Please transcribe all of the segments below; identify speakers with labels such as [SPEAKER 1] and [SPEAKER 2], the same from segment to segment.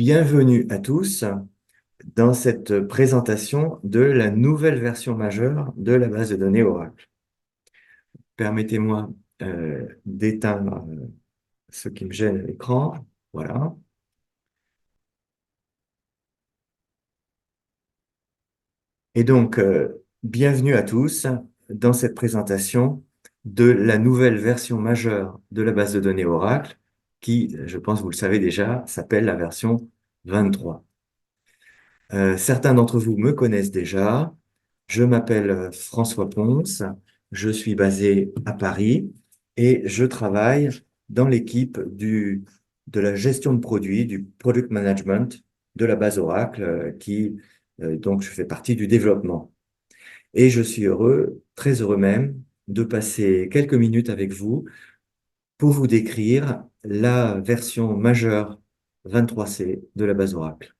[SPEAKER 1] Bienvenue à tous dans cette présentation de la nouvelle version majeure de la base de données Oracle. Permettez-moi d'éteindre ce qui me gêne à l'écran. Voilà. Et donc, bienvenue à tous dans cette présentation de la nouvelle version majeure de la base de données Oracle qui, je pense vous le savez déjà, s'appelle la version 23. Certains d'entre vous me connaissent déjà. Je m'appelle François Ponce, je suis basé à Paris et je travaille dans l'équipe de la gestion de produits, du product management de la base Oracle, donc je fais partie du développement. Et je suis heureux, très heureux même, de passer quelques minutes avec vous pour vous décrire la version majeure 23C de la base Oracle.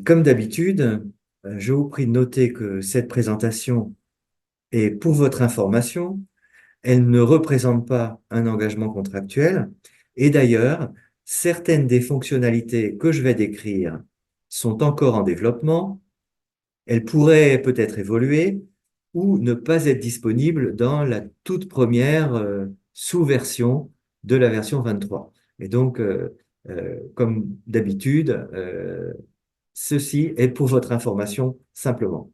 [SPEAKER 1] Comme d'habitude, je vous prie de noter que cette présentation est pour votre information. Elle ne représente pas un engagement contractuel. Et d'ailleurs, certaines des fonctionnalités que je vais décrire sont encore en développement. Elles pourraient peut-être évoluer ou ne pas être disponibles dans la toute première sous-version de la version 23. Et donc, comme d'habitude, ceci est pour votre information simplement.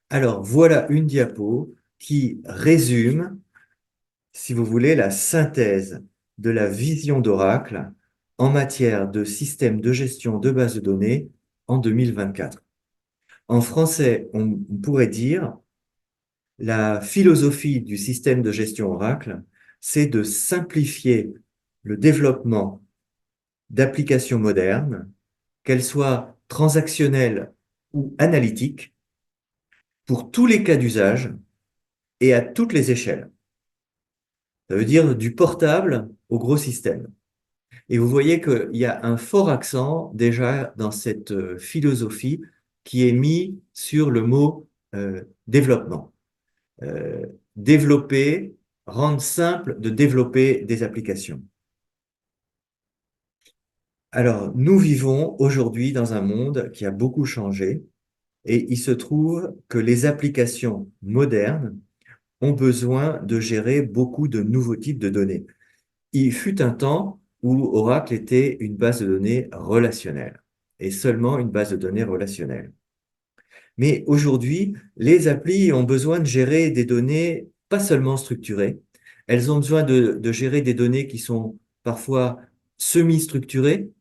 [SPEAKER 1] Alors, voilà une diapo qui résume, si vous voulez, la synthèse de la vision d'Oracle en matière de système de gestion de bases de données en 2024. En français, on pourrait dire la philosophie du système de gestion Oracle, c'est de simplifier le développement d'applications modernes, qu'elles soient transactionnelles ou analytiques, pour tous les cas d'usage et à toutes les échelles. Ça veut dire du portable au gros système. Et vous voyez qu'il y a un fort accent déjà dans cette philosophie qui est mis sur le mot développement. Développer, rendre simple de développer des applications. Alors, nous vivons aujourd'hui dans un monde qui a beaucoup changé et il se trouve que les applications modernes ont besoin de gérer beaucoup de nouveaux types de données. Il fut un temps où Oracle était une base de données relationnelle et seulement une base de données relationnelle. Mais aujourd'hui, les applis ont besoin de gérer des données pas seulement structurées, elles ont besoin de gérer des données qui sont parfois semi-structurées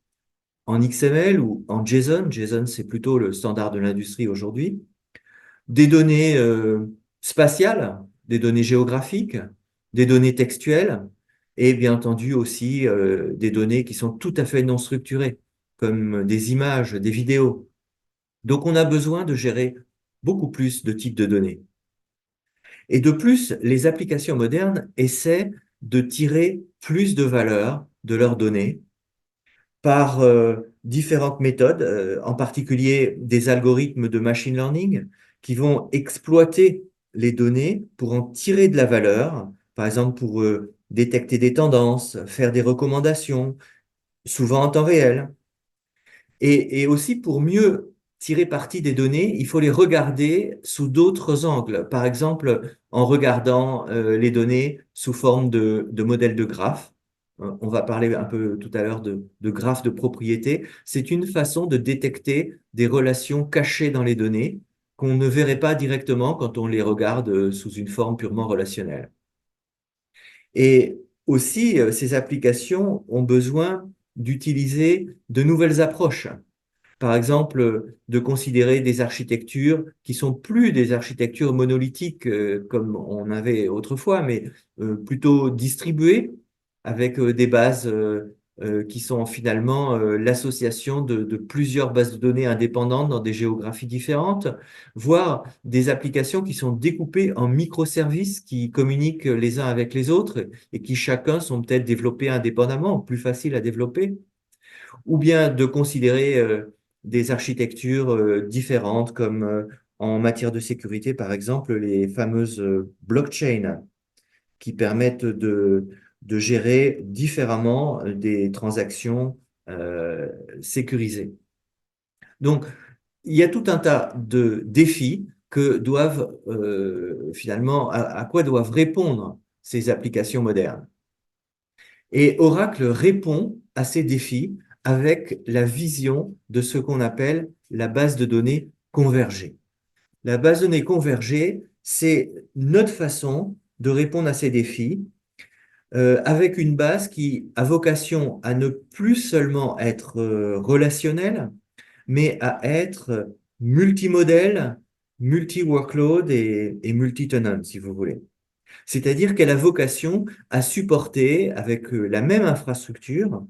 [SPEAKER 1] en XML ou en JSON. JSON, c'est plutôt le standard de l'industrie aujourd'hui. Des données spatiales, des données géographiques, des données textuelles et bien entendu aussi des données qui sont tout à fait non structurées, comme des images, des vidéos. Donc on a besoin de gérer beaucoup plus de types de données. Et de plus, les applications modernes essaient de tirer plus de valeur de leurs données par différentes méthodes, en particulier des algorithmes de machine learning qui vont exploiter les données pour en tirer de la valeur, par exemple pour détecter des tendances, faire des recommandations, souvent en temps réel. Et aussi pour mieux tirer parti des données, il faut les regarder sous d'autres angles. Par exemple, en regardant les données sous forme de modèles de graphes. On va parler un peu tout à l'heure de graphes de propriété. C'est une façon de détecter des relations cachées dans les données qu'on ne verrait pas directement quand on les regarde sous une forme purement relationnelle. Et aussi, ces applications ont besoin d'utiliser de nouvelles approches. Par exemple, de considérer des architectures qui sont plus des architectures monolithiques comme on avait autrefois, mais plutôt distribuées avec des bases qui sont finalement l'association de plusieurs bases de données indépendantes dans des géographies différentes, voire des applications qui sont découpées en microservices qui communiquent les uns avec les autres et qui chacun sont peut-être développés indépendamment, plus faciles à développer, ou bien de considérer des architectures différentes comme en matière de sécurité, par exemple, les fameuses blockchains qui permettent de gérer différemment des transactions euh, sécurisées. Donc, il y a tout un tas de défis que doivent finalement, à quoi doivent répondre ces applications modernes. Et Oracle répond à ces défis avec la vision de ce qu'on appelle la base de données convergée. La base de données convergée, c'est notre façon de répondre à ces défis avec une base qui a vocation à ne plus seulement être relationnelle, mais à être multimodèle, multi-workload et multi-tenant, si vous voulez. C'est-à-dire qu'elle a vocation à supporter, avec la même infrastructure,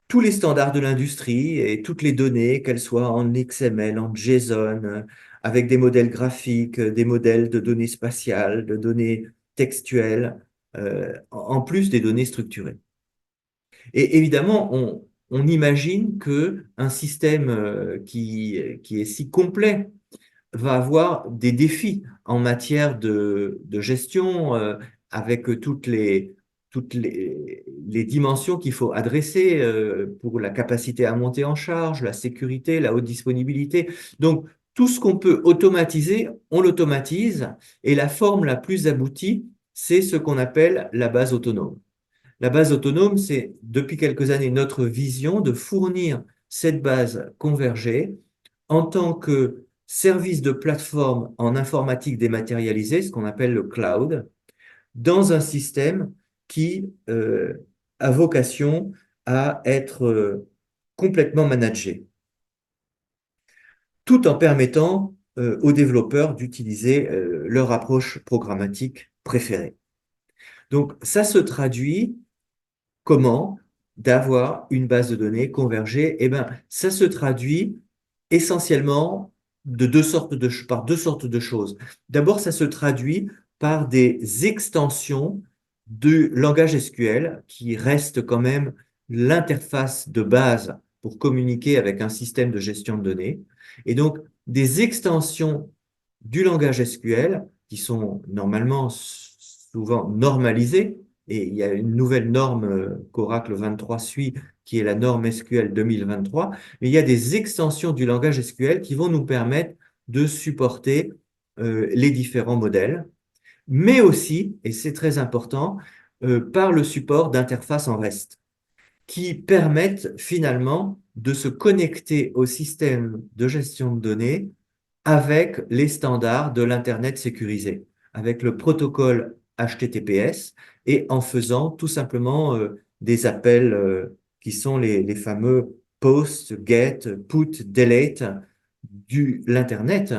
[SPEAKER 1] tous les standards de l'industrie et toutes les données, qu'elles soient en XML, en JSON, avec des modèles graphiques, des modèles de données spatiales, de données textuelles, en plus des données structurées. Et évidemment, on imagine que un système qui est si complet va avoir des défis en matière de gestion avec toutes les dimensions qu'il faut adresser pour la capacité à monter en charge, la sécurité, la haute disponibilité. Donc, tout ce qu'on peut automatiser, on l'automatise et la forme la plus aboutie, c'est ce qu'on appelle la base autonome. La base autonome, c'est depuis quelques années notre vision de fournir cette base convergée en tant que service de plateforme en informatique dématérialisée, ce qu'on appelle le cloud, dans un système qui a vocation à être complètement managé, tout en permettant aux développeurs d'utiliser leur approche programmatique préférée. Donc ça se traduit comment d'avoir une base de données convergée? Eh bien, ça se traduit essentiellement par deux sortes de choses. D'abord, ça se traduit par des extensions du langage SQL qui reste quand même l'interface de base pour communiquer avec un système de gestion de données. Et donc, des extensions du langage SQL qui sont normalement souvent normalisées, et il y a une nouvelle norme qu'Oracle 23 suit, qui est la norme SQL 2023, mais il y a des extensions du langage SQL qui vont nous permettre de supporter les différents modèles, mais aussi, et c'est très important, par le support d'interfaces en REST, qui permettent finalement de se connecter au système de gestion de données avec les standards de l'Internet sécurisé, avec le protocole HTTPS et en faisant tout simplement des appels qui sont les fameux post, get, put, delete de l'Internet.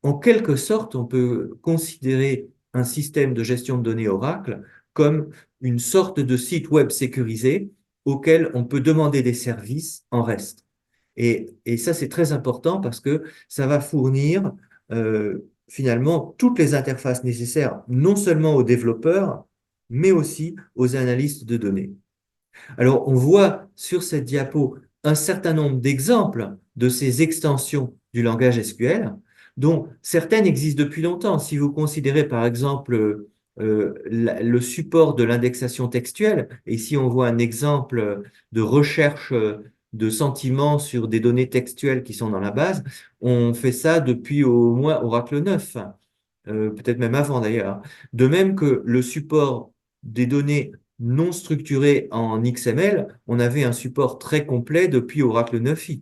[SPEAKER 1] En quelque sorte, on peut considérer un système de gestion de données Oracle comme une sorte de site web sécurisé auquel on peut demander des services en REST. Et ça, c'est très important parce que ça va fournir finalement toutes les interfaces nécessaires, non seulement aux développeurs, mais aussi aux analystes de données. Alors, on voit sur cette diapo un certain nombre d'exemples de ces extensions du langage SQL, dont certaines existent depuis longtemps. Si vous considérez par exemple le support de l'indexation textuelle, et ici on voit un exemple de recherche de sentiments sur des données textuelles qui sont dans la base, on fait ça depuis au moins Oracle 9, peut-être même avant d'ailleurs. De même que le support des données non structurées en XML, on avait un support très complet depuis Oracle 9i.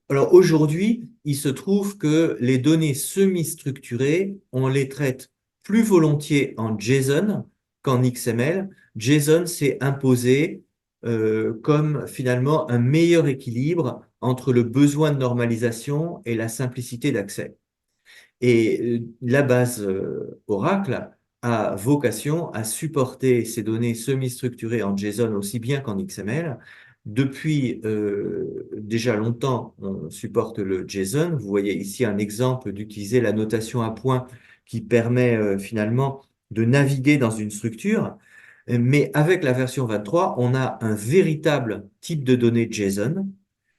[SPEAKER 1] Alors aujourd'hui, il se trouve que les données semi-structurées, on les traite plus volontiers en JSON qu'en XML. JSON s'est imposé comme finalement un meilleur équilibre entre le besoin de normalisation et la simplicité d'accès. Et la base Oracle a vocation à supporter ces données semi-structurées en JSON aussi bien qu'en XML. Depuis déjà longtemps, on supporte le JSON. Vous voyez ici un exemple d'utiliser la notation à points qui permet finalement de naviguer dans une structure. Mais avec la version 23, on a un véritable type de données JSON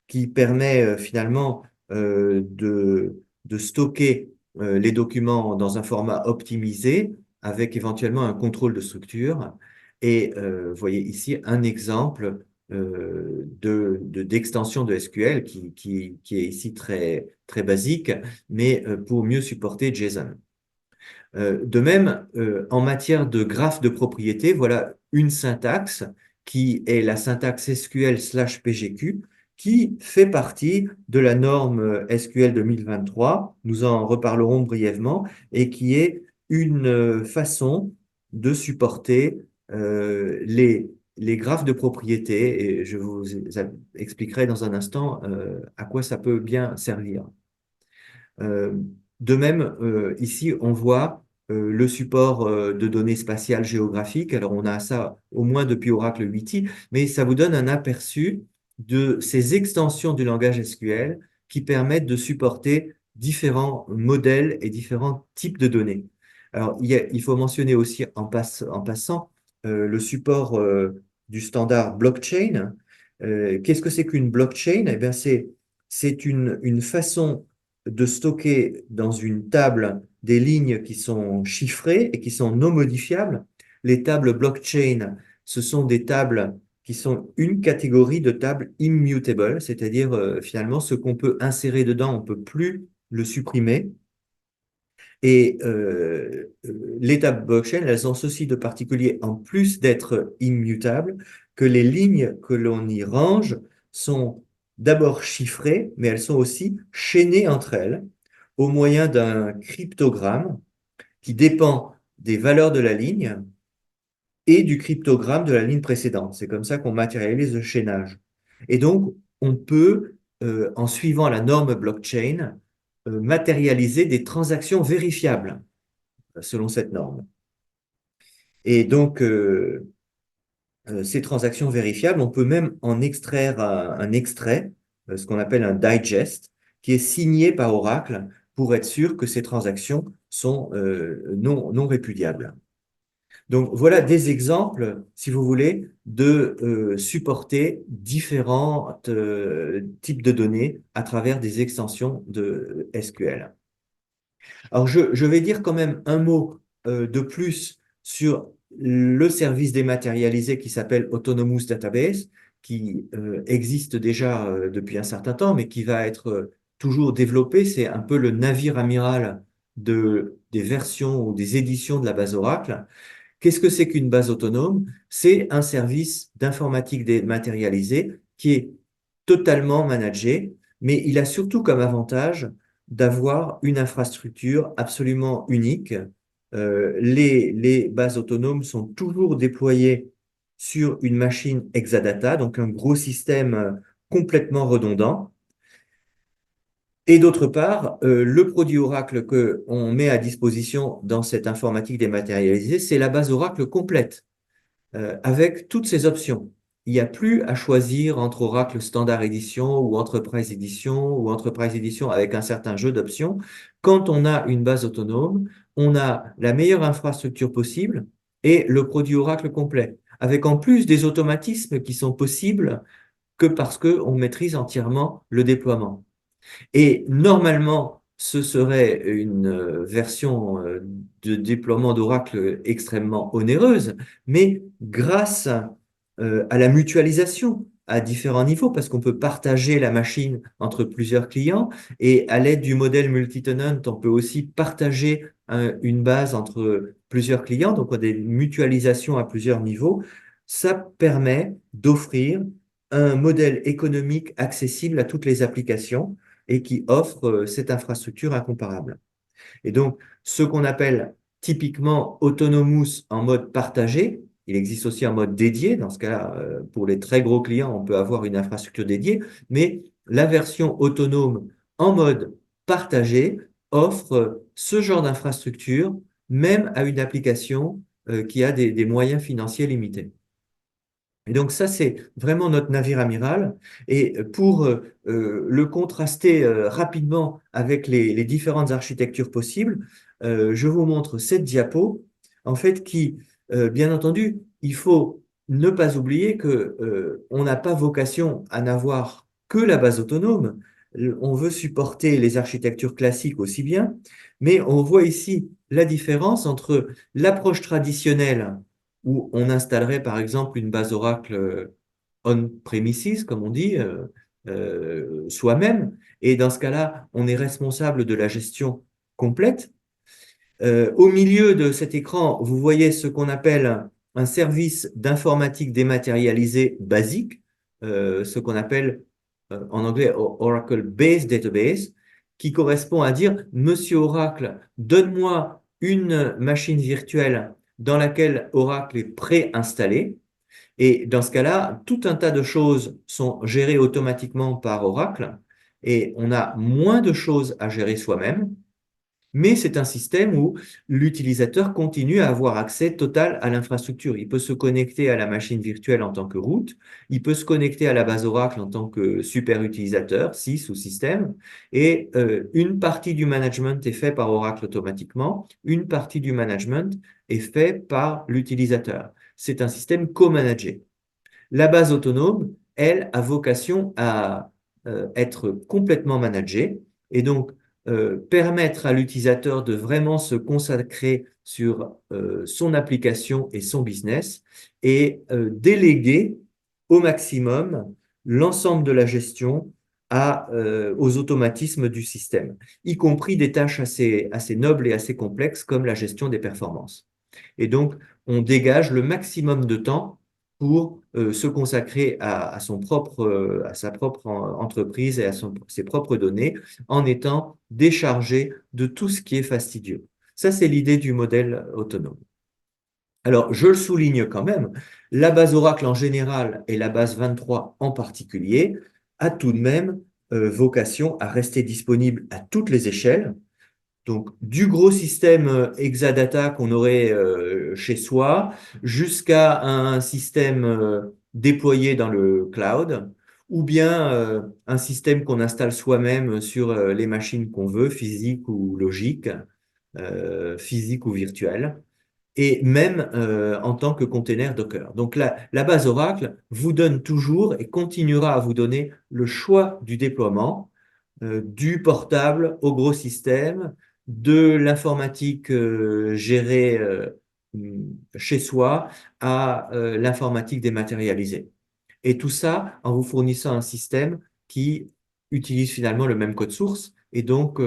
[SPEAKER 1] qui permet finalement de stocker les documents dans un format optimisé avec éventuellement un contrôle de structure. Et vous voyez ici un exemple d'extension de SQL qui est ici très basique, mais pour mieux supporter JSON. De même, en matière de graphe de propriété, voilà une syntaxe qui est la syntaxe SQL/PGQ, qui fait partie de la norme SQL 2023. Nous en reparlerons brièvement et qui est une façon de supporter les graphes de propriété. Et je vous expliquerai dans un instant à quoi ça peut bien servir. Euh, de même, ici, on voit le support de données spatiales géographiques. Alors, on a ça au moins depuis Oracle 8i, mais ça vous donne un aperçu de ces extensions du langage SQL qui permettent de supporter différents modèles et différents types de données. Alors, il faut mentionner aussi en passant le support du standard blockchain. Qu'est-ce que c'est qu'une blockchain? Eh bien, c'est une façon de stocker dans une table des lignes qui sont chiffrées et qui sont non modifiables. Les tables blockchain, ce sont des tables qui sont une catégorie de tables immutable, c'est-à-dire finalement ce qu'on peut insérer dedans, on ne peut plus le supprimer. Et les tables blockchain, elles ont ceci de particulier, en plus d'être immutables, que les lignes que l'on y range sont d'abord chiffrées, mais elles sont aussi chaînées entre elles au moyen d'un cryptogramme qui dépend des valeurs de la ligne et du cryptogramme de la ligne précédente. C'est comme ça qu'on matérialise le chaînage. Et donc, on peut, en suivant la norme blockchain, matérialiser des transactions vérifiables selon cette norme. Et donc, ces transactions vérifiables, on peut même en extraire un extrait, ce qu'on appelle un digest, qui est signé par Oracle pour être sûr que ces transactions sont non répudiables. Donc, voilà des exemples, si vous voulez, de supporter différents types de données à travers des extensions de SQL. Alors, je vais dire quand même un mot de plus sur le service dématérialisé qui s'appelle Autonomous Database, qui existe déjà depuis un certain temps, mais qui va être toujours développé. C'est un peu le navire amiral des versions ou des éditions de la base Oracle. Qu'est-ce que c'est qu'une base autonome? C'est un service d'informatique dématérialisé qui est totalement managé, mais il a surtout comme avantage d'avoir une infrastructure absolument unique. Les bases autonomes sont toujours déployées sur une machine Exadata, donc un gros système complètement redondant. Et d'autre part, le produit Oracle qu'on met à disposition dans cette informatique dématérialisée, c'est la base Oracle complète, avec toutes ces options. Il n'y a plus à choisir entre Oracle Standard Edition ou Enterprise Edition avec un certain jeu d'options. Quand on a une base autonome, on a la meilleure infrastructure possible et le produit Oracle complet, avec en plus des automatismes qui sont possibles que parce qu'on maîtrise entièrement le déploiement. Et normalement, ce serait une version de déploiement d'Oracle extrêmement onéreuse, mais grâce à la mutualisation à différents niveaux, parce qu'on peut partager la machine entre plusieurs clients, et à l'aide du modèle multi-tenant, on peut aussi partager une base entre plusieurs clients, donc on a des mutualisations à plusieurs niveaux. Ça permet d'offrir un modèle économique accessible à toutes les applications et qui offre cette infrastructure incomparable. Et donc, ce qu'on appelle typiquement Autonomous en mode partagé, il existe aussi un mode dédié. Dans ce cas-là, pour les très gros clients, on peut avoir une infrastructure dédiée, mais la version autonome en mode partagé offre ce genre d'infrastructure, même à une application qui a des moyens financiers limités. Et donc ça, c'est vraiment notre navire amiral. Et pour le contraster rapidement avec les différentes architectures possibles, je vous montre cette diapo, en fait, qui, bien entendu, il faut ne pas oublier que on n'a pas vocation à n'avoir que la base autonome. on veut supporter les architectures classiques aussi bien, mais on voit ici la différence entre l'approche traditionnelle où on installerait par exemple une base Oracle on-premises, comme on dit, soi-même, et dans ce cas-là, on est responsable de la gestion complète. Au milieu de cet écran, vous voyez ce qu'on appelle un service d'informatique dématérialisé basique, ce qu'on appelle en anglais Oracle Base Database, qui correspond à dire, Monsieur Oracle, donne-moi une machine virtuelle dans laquelle Oracle est préinstallé. Et dans ce cas-là, tout un tas de choses sont gérées automatiquement par Oracle et on a moins de choses à gérer soi-même. Mais c'est un système où l'utilisateur continue à avoir accès total à l'infrastructure. Il peut se connecter à la machine virtuelle en tant que root, il peut se connecter à la base Oracle en tant que super utilisateur, SIS ou système, et une partie du management est fait par Oracle automatiquement, une partie du management est fait par l'utilisateur. C'est un système co-managé. La base autonome, elle, a vocation à être complètement managée et donc permettre à l'utilisateur de vraiment se consacrer sur son application et son business et déléguer au maximum l'ensemble de la gestion aux automatismes du système, y compris des tâches assez nobles et assez complexes comme la gestion des performances. Et donc, on dégage le maximum de temps pour se consacrer à à sa propre entreprise et à ses propres données en étant déchargé de tout ce qui est fastidieux. Ça, c'est l'idée du modèle autonome. Alors, je le souligne quand même, la base Oracle en général et la base 23 en particulier a tout de même vocation à rester disponible à toutes les échelles. Donc, du gros système Exadata qu'on aurait chez soi jusqu'à un système déployé dans le cloud ou bien un système qu'on installe soi-même sur les machines qu'on veut, physiques ou logiques, physiques ou virtuelles, et même en tant que container Docker. Donc, la base Oracle vous donne toujours et continuera à vous donner le choix du déploiement du portable au gros système, de l'informatique gérée chez soi à l'informatique dématérialisée. Et tout ça en vous fournissant un système qui utilise finalement le même code source et donc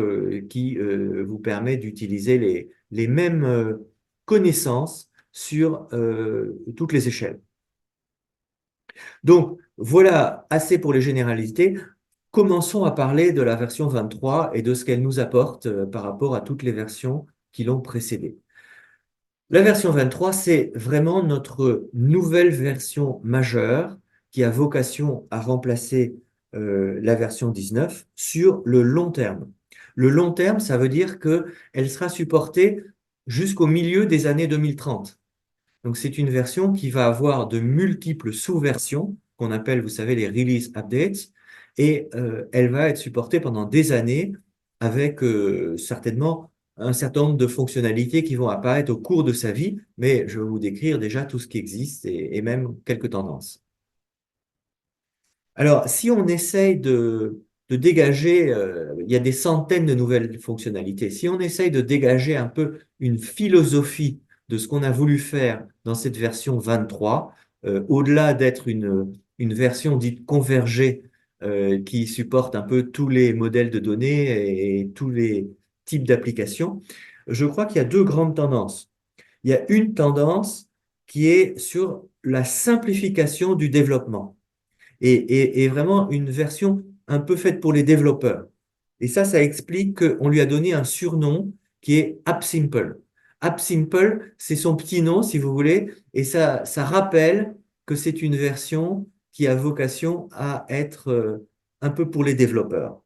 [SPEAKER 1] qui vous permet d'utiliser les mêmes connaissances sur toutes les échelles. Donc, voilà assez pour les généralités. Commençons à parler de la version 23 et de ce qu'elle nous apporte par rapport à toutes les versions qui l'ont précédée. La version 23, c'est vraiment notre nouvelle version majeure qui a vocation à remplacer la version 19 sur le long terme. Le long terme, ça veut dire qu'elle sera supportée jusqu'au milieu des années 2030. Donc, c'est une version qui va avoir de multiples sous-versions qu'on appelle, vous savez, les release updates, et elle va être supportée pendant des années avec certainement un certain nombre de fonctionnalités qui vont apparaître au cours de sa vie, mais je vais vous décrire déjà tout ce qui existe et même quelques tendances. Alors, si on essaye de dégager, il y a des centaines de nouvelles fonctionnalités, si on essaye de dégager un peu une philosophie de ce qu'on a voulu faire dans cette version 23, au-delà d'être une version dite convergée qui supporte un peu tous les modèles de données et tous les types d'applications, je crois qu'il y a deux grandes tendances. Il y a une tendance qui est sur la simplification du développement et vraiment une version un peu faite pour les développeurs. Et ça explique qu'on lui a donné un surnom qui est AppSimple. AppSimple, c'est son petit nom, si vous voulez, et ça rappelle que c'est une version qui a vocation à être un peu pour les développeurs.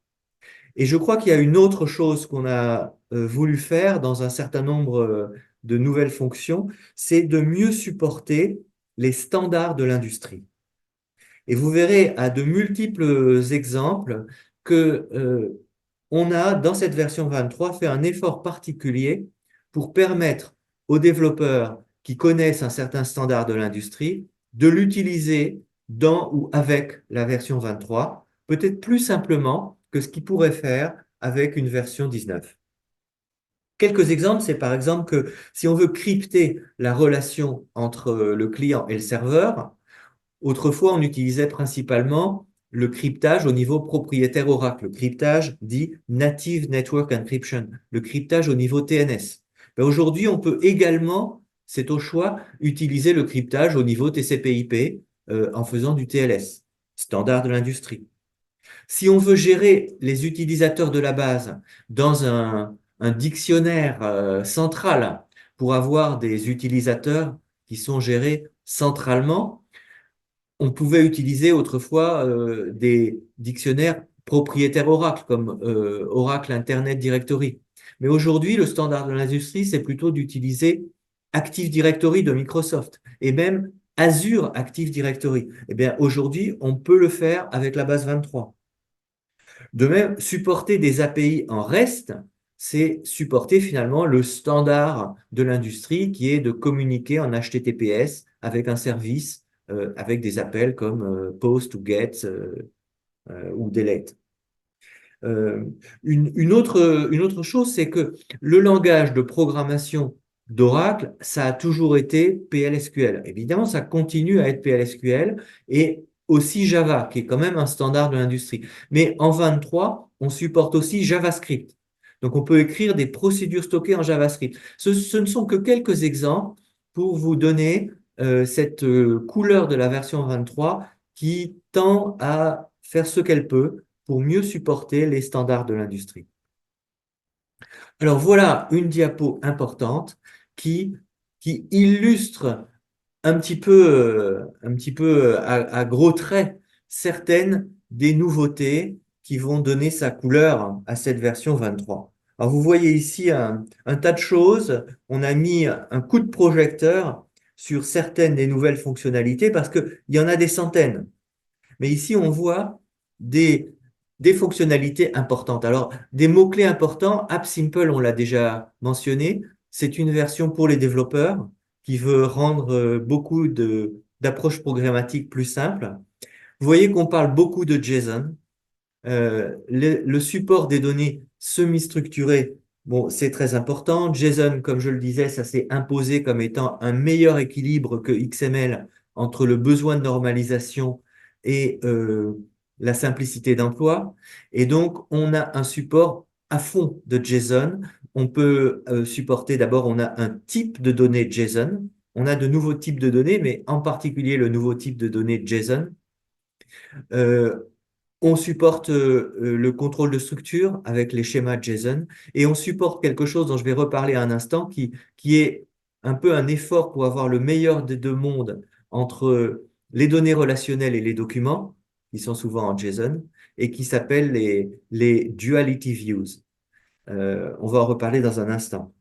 [SPEAKER 1] Et je crois qu'il y a une autre chose qu'on a voulu faire dans un certain nombre de nouvelles fonctions, c'est de mieux supporter les standards de l'industrie. Et vous verrez à de multiples exemples que on a, dans cette version 23, fait un effort particulier pour permettre aux développeurs qui connaissent un certain standard de l'industrie de l'utiliser dans ou avec la version 23, peut-être plus simplement que ce qu'il pourrait faire avec une version 19. Quelques exemples, c'est par exemple que si on veut crypter la relation entre le client et le serveur, autrefois on utilisait principalement le cryptage au niveau propriétaire Oracle, le cryptage dit Native Network Encryption, le cryptage au niveau TNS. Ben aujourd'hui, on peut également, c'est au choix, utiliser le cryptage au niveau TCP/IP en faisant du TLS, standard de l'industrie. Si on veut gérer les utilisateurs de la base dans un dictionnaire central pour avoir des utilisateurs qui sont gérés centralement, on pouvait utiliser autrefois des dictionnaires propriétaires Oracle, comme Oracle Internet Directory. Mais aujourd'hui, le standard de l'industrie, c'est plutôt d'utiliser Active Directory de Microsoft et même Azure Active Directory. Eh bien, aujourd'hui, on peut le faire avec la base 23. De même, supporter des API en REST, c'est supporter finalement le standard de l'industrie qui est de communiquer en HTTPS avec un service, avec des appels comme POST ou GET ou DELETE. Euh, une autre chose, c'est que le langage de programmation d'Oracle, ça a toujours été PLSQL. Évidemment, ça continue à être PLSQL et aussi Java, qui est quand même un standard de l'industrie. Mais en 23, on supporte aussi JavaScript. Donc, on peut écrire des procédures stockées en JavaScript. Ce ne sont que quelques exemples pour vous donner cette couleur de la version 23 qui tend à faire ce qu'elle peut pour mieux supporter les standards de l'industrie. Alors voilà une diapo importante qui, qui illustre un petit peu à gros traits certaines des nouveautés qui vont donner sa couleur à cette version 23. Alors vous voyez ici un tas de choses. On a mis un coup de projecteur sur certaines des nouvelles fonctionnalités parce qu'il y en a des centaines. Mais ici, on voit des, des fonctionnalités importantes. Alors, des mots-clés importants, AppSimple, on l'a déjà mentionné, c'est une version pour les développeurs qui veut rendre beaucoup d'approches programmatiques plus simples. Vous voyez qu'on parle beaucoup de JSON. Le support des données semi-structurées, bon, c'est très important. JSON, comme je le disais, ça s'est imposé comme étant un meilleur équilibre que XML entre le besoin de normalisation et la simplicité d'emploi. Et donc, on a un support à fond de JSON. On peut supporter d'abord, on a un type de données JSON. On a de nouveaux types de données, mais en particulier le nouveau type de données JSON. Euh, on supporte le contrôle de structure avec les schémas JSON et on supporte quelque chose dont je vais reparler à un instant qui est un peu un effort pour avoir le meilleur des deux mondes entre les données relationnelles et les documents, qui sont souvent en JSON, et qui s'appellent les Duality Views. On va en reparler dans un instant.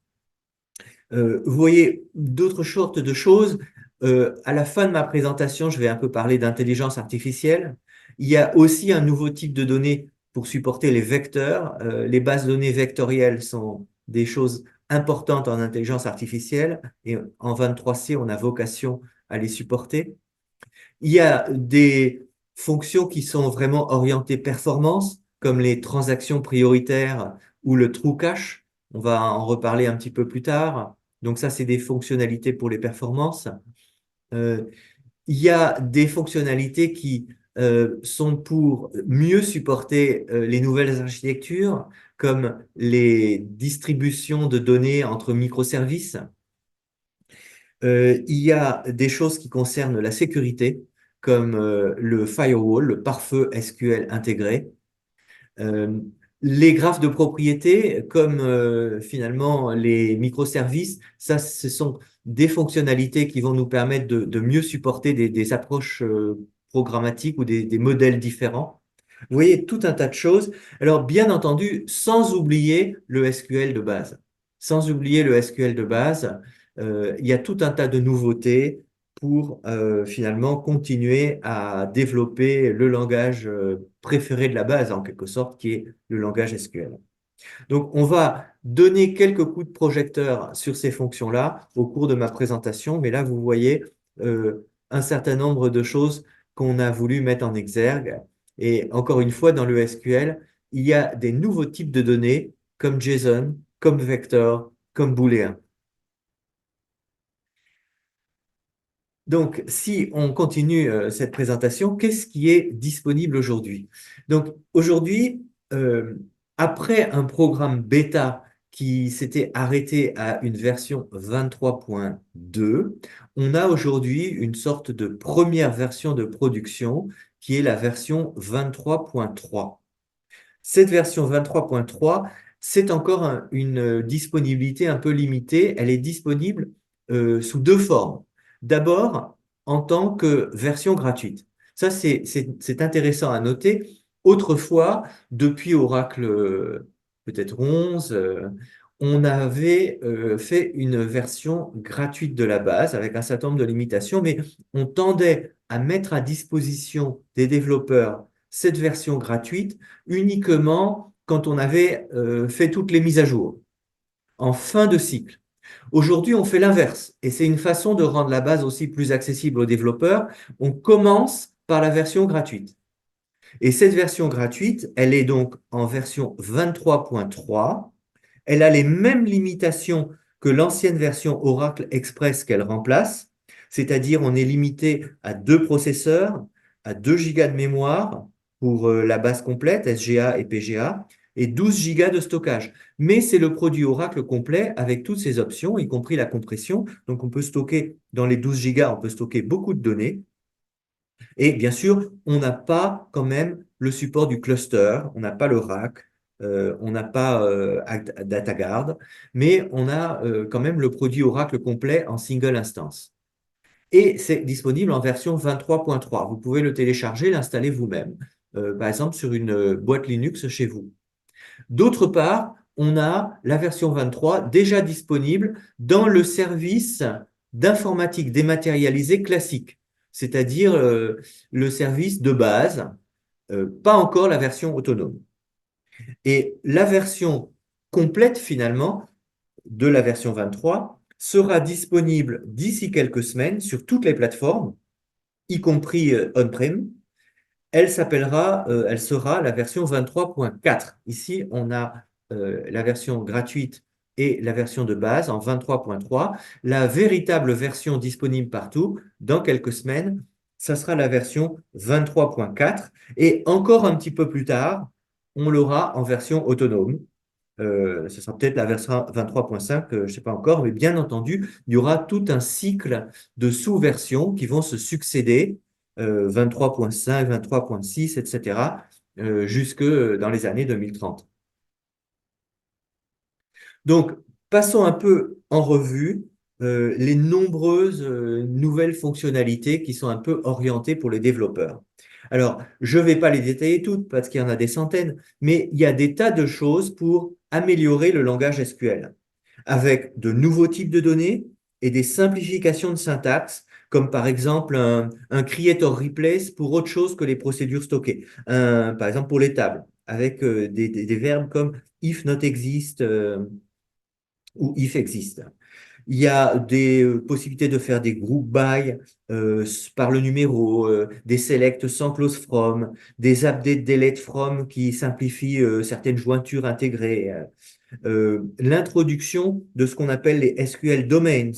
[SPEAKER 1] Vous voyez d'autres sortes de choses. À la fin de ma présentation, je vais un peu parler d'intelligence artificielle. Il y a aussi un nouveau type de données pour supporter les vecteurs. Les bases de données vectorielles sont des choses importantes en intelligence artificielle et en 23C, on a vocation à les supporter. Il y a des fonctions qui sont vraiment orientées performance, comme les transactions prioritaires ou le true cache. On va en reparler un petit peu plus tard. Donc ça, c'est des fonctionnalités pour les performances. Euh, il y a des fonctionnalités qui sont pour mieux supporter les nouvelles architectures, comme les distributions de données entre microservices. Il y a des choses qui concernent la sécurité, comme le firewall, le pare-feu SQL intégré. Euh, les graphes de propriété, comme finalement les microservices, ça, ce sont des fonctionnalités qui vont nous permettre de mieux supporter des approches programmatiques ou des modèles différents. Vous voyez, tout un tas de choses. Alors, bien entendu, sans oublier le SQL de base. Sans oublier le SQL de base, il y a tout un tas de nouveautés pour finalement continuer à développer le langage préféré de la base, en quelque sorte, qui est le langage SQL. Donc, on va donner quelques coups de projecteur sur ces fonctions-là au cours de ma présentation, mais là, vous voyez un certain nombre de choses qu'on a voulu mettre en exergue. Et encore une fois, dans le SQL, il y a des nouveaux types de données comme JSON, comme vector, comme booléen. Donc, si on continue cette présentation, qu'est-ce qui est disponible aujourd'hui? Donc, aujourd'hui, après un programme bêta qui s'était arrêté à une version 23.2, on a aujourd'hui une sorte de première version de production qui est la version 23.3. Cette version 23.3, c'est encore une disponibilité un peu limitée. Elle est disponible sous deux formes. D'abord, en tant que version gratuite. Ça, c'est intéressant à noter. Autrefois, depuis Oracle peut-être 11, on avait fait une version gratuite de la base avec un certain nombre de limitations, mais on tendait à mettre à disposition des développeurs cette version gratuite uniquement quand on avait fait toutes les mises à jour, en fin de cycle. Aujourd'hui, on fait l'inverse, et c'est une façon de rendre la base aussi plus accessible aux développeurs. On commence par la version gratuite. Et cette version gratuite, elle est donc en version 23.3. Elle a les mêmes limitations que l'ancienne version Oracle Express qu'elle remplace, c'est-à-dire on est limité à 2 processeurs, à 2 gigas de mémoire pour la base complète, SGA et PGA, et 12 gigas de stockage. Mais c'est le produit Oracle complet avec toutes ses options, y compris la compression. Donc on peut stocker dans les 12 gigas, on peut stocker beaucoup de données. Et bien sûr, on n'a pas quand même le support du cluster, on n'a pas le rack, on n'a pas DataGuard, mais on a quand même le produit Oracle complet en single instance. Et c'est disponible en version 23.3. Vous pouvez le télécharger, l'installer vous-même, par exemple sur une boîte Linux chez vous. D'autre part, on a la version 23 déjà disponible dans le service d'informatique dématérialisée classique, c'est-à-dire le service de base, pas encore la version autonome. Et la version complète finalement de la version 23 sera disponible d'ici quelques semaines sur toutes les plateformes, y compris on-prem. Elle sera la version 23.4. Ici, on a la version gratuite et la version de base en 23.3. La véritable version disponible partout, dans quelques semaines, ça sera la version 23.4. Et encore un petit peu plus tard, on l'aura en version autonome. Ce sera peut-être la version 23.5, je ne sais pas encore, mais bien entendu, il y aura tout un cycle de sous-versions qui vont se succéder, 23.5, 23.6, etc., jusque dans les années 2030. Donc, passons un peu en revue les nombreuses nouvelles fonctionnalités qui sont un peu orientées pour les développeurs. Alors, je ne vais pas les détailler toutes parce qu'il y en a des centaines, mais il y a des tas de choses pour améliorer le langage SQL, avec de nouveaux types de données et des simplifications de syntaxe, comme par exemple un create or replace pour autre chose que les procédures stockées. Par exemple, pour les tables, avec des verbes comme if not exist, ou if existe. Il y a des possibilités de faire des group by par le numéro, des select sans clause from, des update delete from qui simplifient certaines jointures intégrées, l'introduction de ce qu'on appelle les SQL domains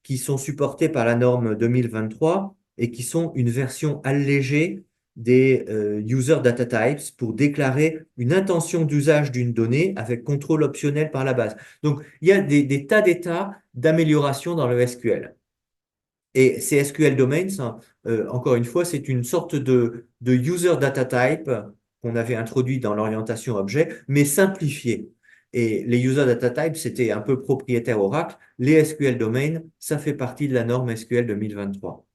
[SPEAKER 1] qui sont supportés par la norme 2023 et qui sont une version allégée des user data types pour déclarer une intention d'usage d'une donnée avec contrôle optionnel par la base. Donc, il y a des tas d'états d'amélioration dans le SQL. Et ces SQL domains, hein, encore une fois, c'est une sorte de user data type qu'on avait introduit dans l'orientation objet, mais simplifié. Et les user data types, c'était un peu propriétaire Oracle. Les SQL domains, ça fait partie de la norme SQL 2023.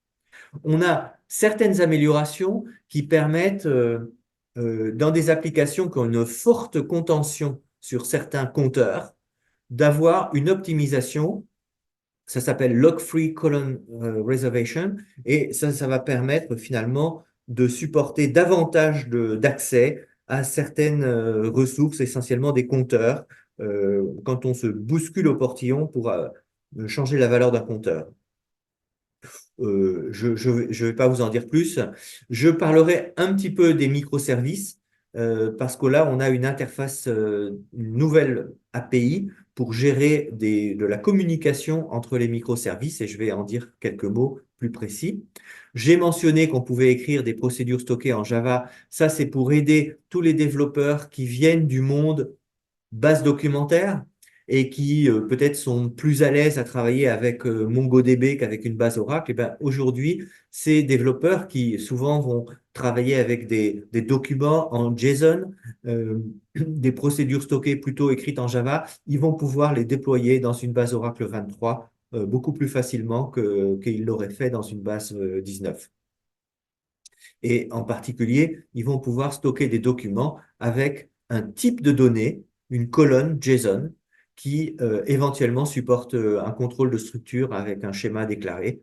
[SPEAKER 1] On a certaines améliorations qui permettent, dans des applications qui ont une forte contention sur certains compteurs, d'avoir une optimisation. Ça s'appelle Log-Free Column Reservation et ça va permettre finalement de supporter davantage d'accès à certaines ressources, essentiellement des compteurs, quand on se bouscule au portillon pour changer la valeur d'un compteur. Je vais pas vous en dire plus. Je parlerai un petit peu des microservices. parce que là, on a une interface, une nouvelle API pour gérer de la communication entre les microservices, et je vais en dire quelques mots plus précis. J'ai mentionné qu'on pouvait écrire des procédures stockées en Java. Ça, c'est pour aider tous les développeurs qui viennent du monde base documentaire et qui peut-être sont plus à l'aise à travailler avec MongoDB qu'avec une base Oracle. Et ben, aujourd'hui, ces développeurs qui souvent vont travailler avec des documents en JSON, des procédures stockées plutôt écrites en Java, ils vont pouvoir les déployer dans une base Oracle 23 beaucoup plus facilement qu'ils l'auraient fait dans une base 19. Et en particulier, ils vont pouvoir stocker des documents avec un type de données, une colonne JSON, qui éventuellement supporte un contrôle de structure avec un schéma déclaré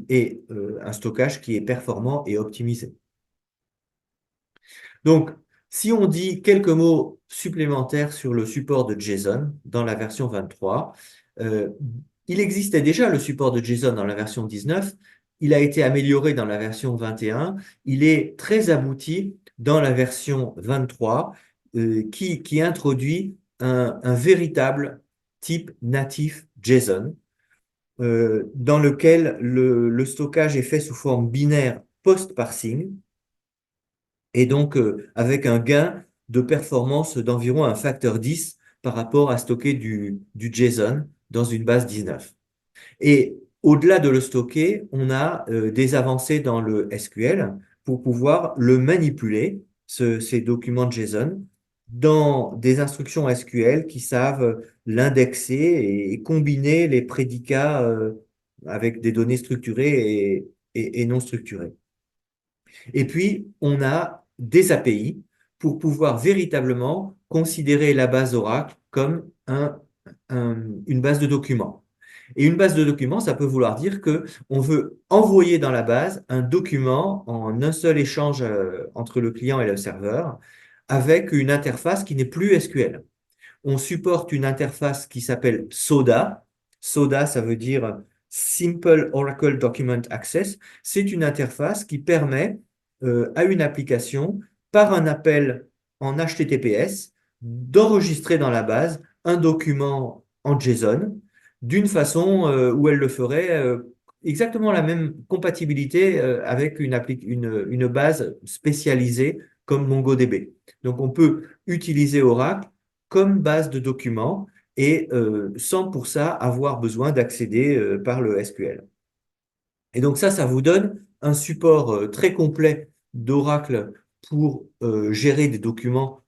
[SPEAKER 1] et un stockage qui est performant et optimisé. Donc, si on dit quelques mots supplémentaires sur le support de JSON dans la version 23, euh, il existait déjà le support de JSON dans la version 19, il a été amélioré dans la version 21, il est très abouti dans la version 23 qui introduit un véritable type natif JSON dans lequel le stockage est fait sous forme binaire post-parsing et donc avec un gain de performance d'environ un facteur 10 par rapport à stocker du JSON dans une base 19. Et au-delà de le stocker, on a des avancées dans le SQL pour pouvoir le manipuler, ces documents de JSON, dans des instructions SQL qui savent l'indexer et combiner les prédicats avec des données structurées et non structurées. Et puis, on a des API pour pouvoir véritablement considérer la base Oracle comme une base de documents. Et une base de documents, ça peut vouloir dire que on veut envoyer dans la base un document en un seul échange entre le client et le serveur avec une interface qui n'est plus SQL. On supporte une interface qui s'appelle SODA. SODA, ça veut dire Simple Oracle Document Access. C'est une interface qui permet à une application, par un appel en HTTPS, d'enregistrer dans la base un document en JSON d'une façon où elle le ferait exactement la même compatibilité avec une base spécialisée comme MongoDB. Donc on peut utiliser Oracle comme base de documents et sans pour ça avoir besoin d'accéder par le SQL. Et donc ça vous donne un support très complet d'Oracle pour gérer des documents,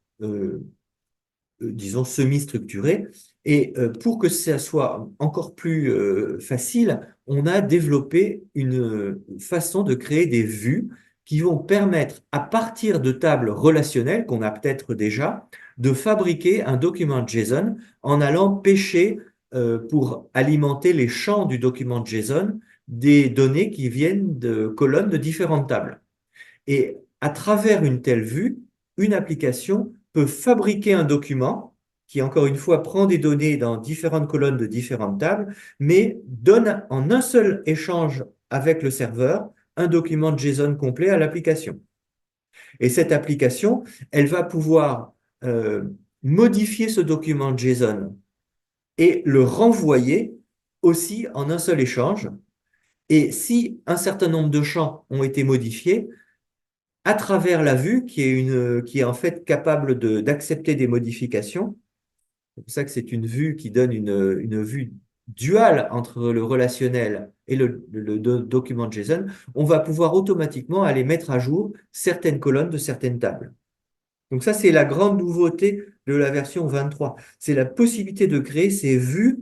[SPEAKER 1] disons, semi-structurés. Et pour que ça soit encore plus facile, on a développé une façon de créer des vues qui vont permettre, à partir de tables relationnelles qu'on a peut-être déjà, de fabriquer un document JSON en allant pêcher pour alimenter les champs du document JSON des données qui viennent de colonnes de différentes tables. Et à travers une telle vue, une application peut fabriquer un document qui, encore une fois, prend des données dans différentes colonnes de différentes tables, mais donne en un seul échange avec le serveur un document JSON complet à l'application. Et cette application, elle va pouvoir modifier ce document JSON et le renvoyer aussi en un seul échange. Et si un certain nombre de champs ont été modifiés, à travers la vue, qui est en fait capable d'accepter des modifications. C'est pour ça que c'est une vue qui donne une vue duale entre le relationnel et le document JSON. On va pouvoir automatiquement aller mettre à jour certaines colonnes de certaines tables. Donc ça, c'est la grande nouveauté de la version 23. C'est la possibilité de créer ces vues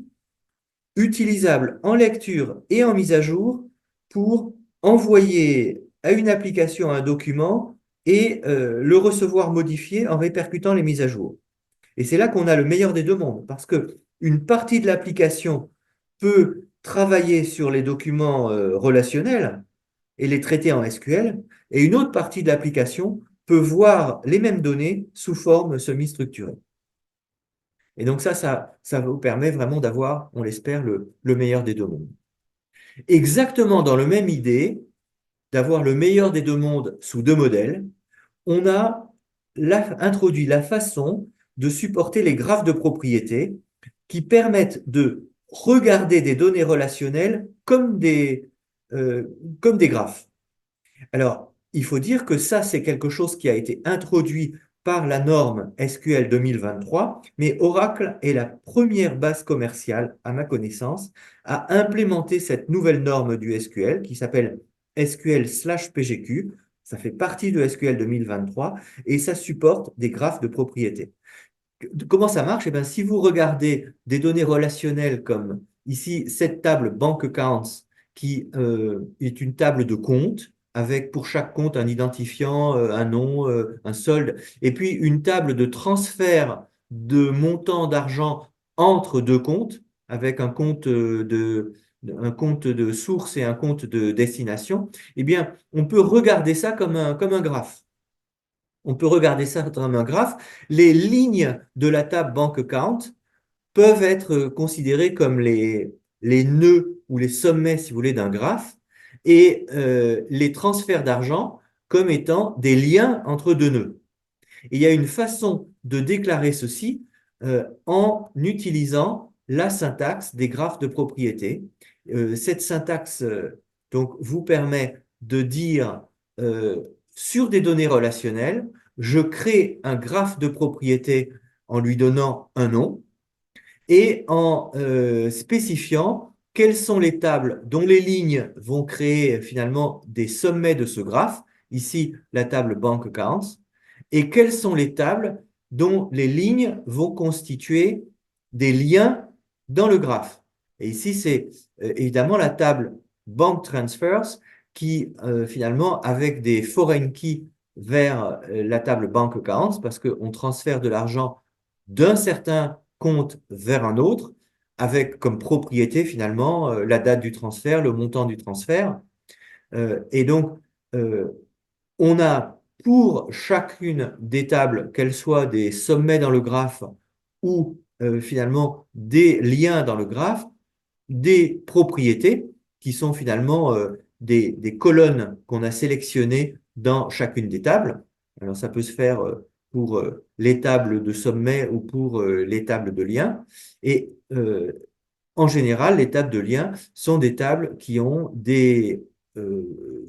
[SPEAKER 1] utilisables en lecture et en mise à jour pour envoyer à une application un document et le recevoir modifié en répercutant les mises à jour. Et c'est là qu'on a le meilleur des deux mondes, parce que une partie de l'application peut travailler sur les documents relationnels et les traiter en SQL, et une autre partie de l'application peut voir les mêmes données sous forme semi-structurée. Et donc ça vous permet vraiment d'avoir, on l'espère, le meilleur des deux mondes. Exactement dans le même idée, d'avoir le meilleur des deux mondes sous deux modèles, on a introduit la façon de supporter les graphes de propriété qui permettent de regarder des données relationnelles euh, comme des graphes. Alors, il faut dire que ça, c'est quelque chose qui a été introduit par la norme SQL 2023, mais Oracle est la première base commerciale, à ma connaissance, à implémenter cette nouvelle norme du SQL qui s'appelle SQL/PGQ. Ça fait partie de SQL 2023 et ça supporte des graphes de propriété. Comment ça marche? Eh bien, si vous regardez des données relationnelles comme ici cette table Bank Accounts, qui est une table de comptes, avec pour chaque compte un identifiant, un nom, un solde, et puis une table de transfert de montant d'argent entre deux comptes, avec un compte de source et un compte de destination, eh bien, on peut regarder ça comme un graphe. On peut regarder ça comme un graphe. Les lignes de la table Bank Account peuvent être considérées comme les nœuds ou les sommets, si vous voulez, d'un graphe, et les transferts d'argent comme étant des liens entre deux nœuds. Et il y a une façon de déclarer ceci en utilisant la syntaxe des graphes de propriété. Cette syntaxe donc, vous permet de dire euh, sur des données relationnelles, je crée un graphe de propriété en lui donnant un nom et en spécifiant quelles sont les tables dont les lignes vont créer finalement des sommets de ce graphe, ici la table Bank Accounts, et quelles sont les tables dont les lignes vont constituer des liens dans le graphe. Et ici, c'est évidemment la table Bank Transfers qui, finalement, avec des foreign keys vers la table Bank Accounts, parce qu'on transfère de l'argent d'un certain compte vers un autre, avec comme propriété, finalement, la date du transfert, le montant du transfert. Et donc, euh, on a pour chacune des tables, qu'elles soient des sommets dans le graphe ou finalement des liens dans le graphe, des propriétés qui sont finalement des colonnes qu'on a sélectionnées dans chacune des tables. Alors ça peut se faire pour les tables de sommet ou pour les tables de liens. Et en général, les tables de liens sont des tables qui ont des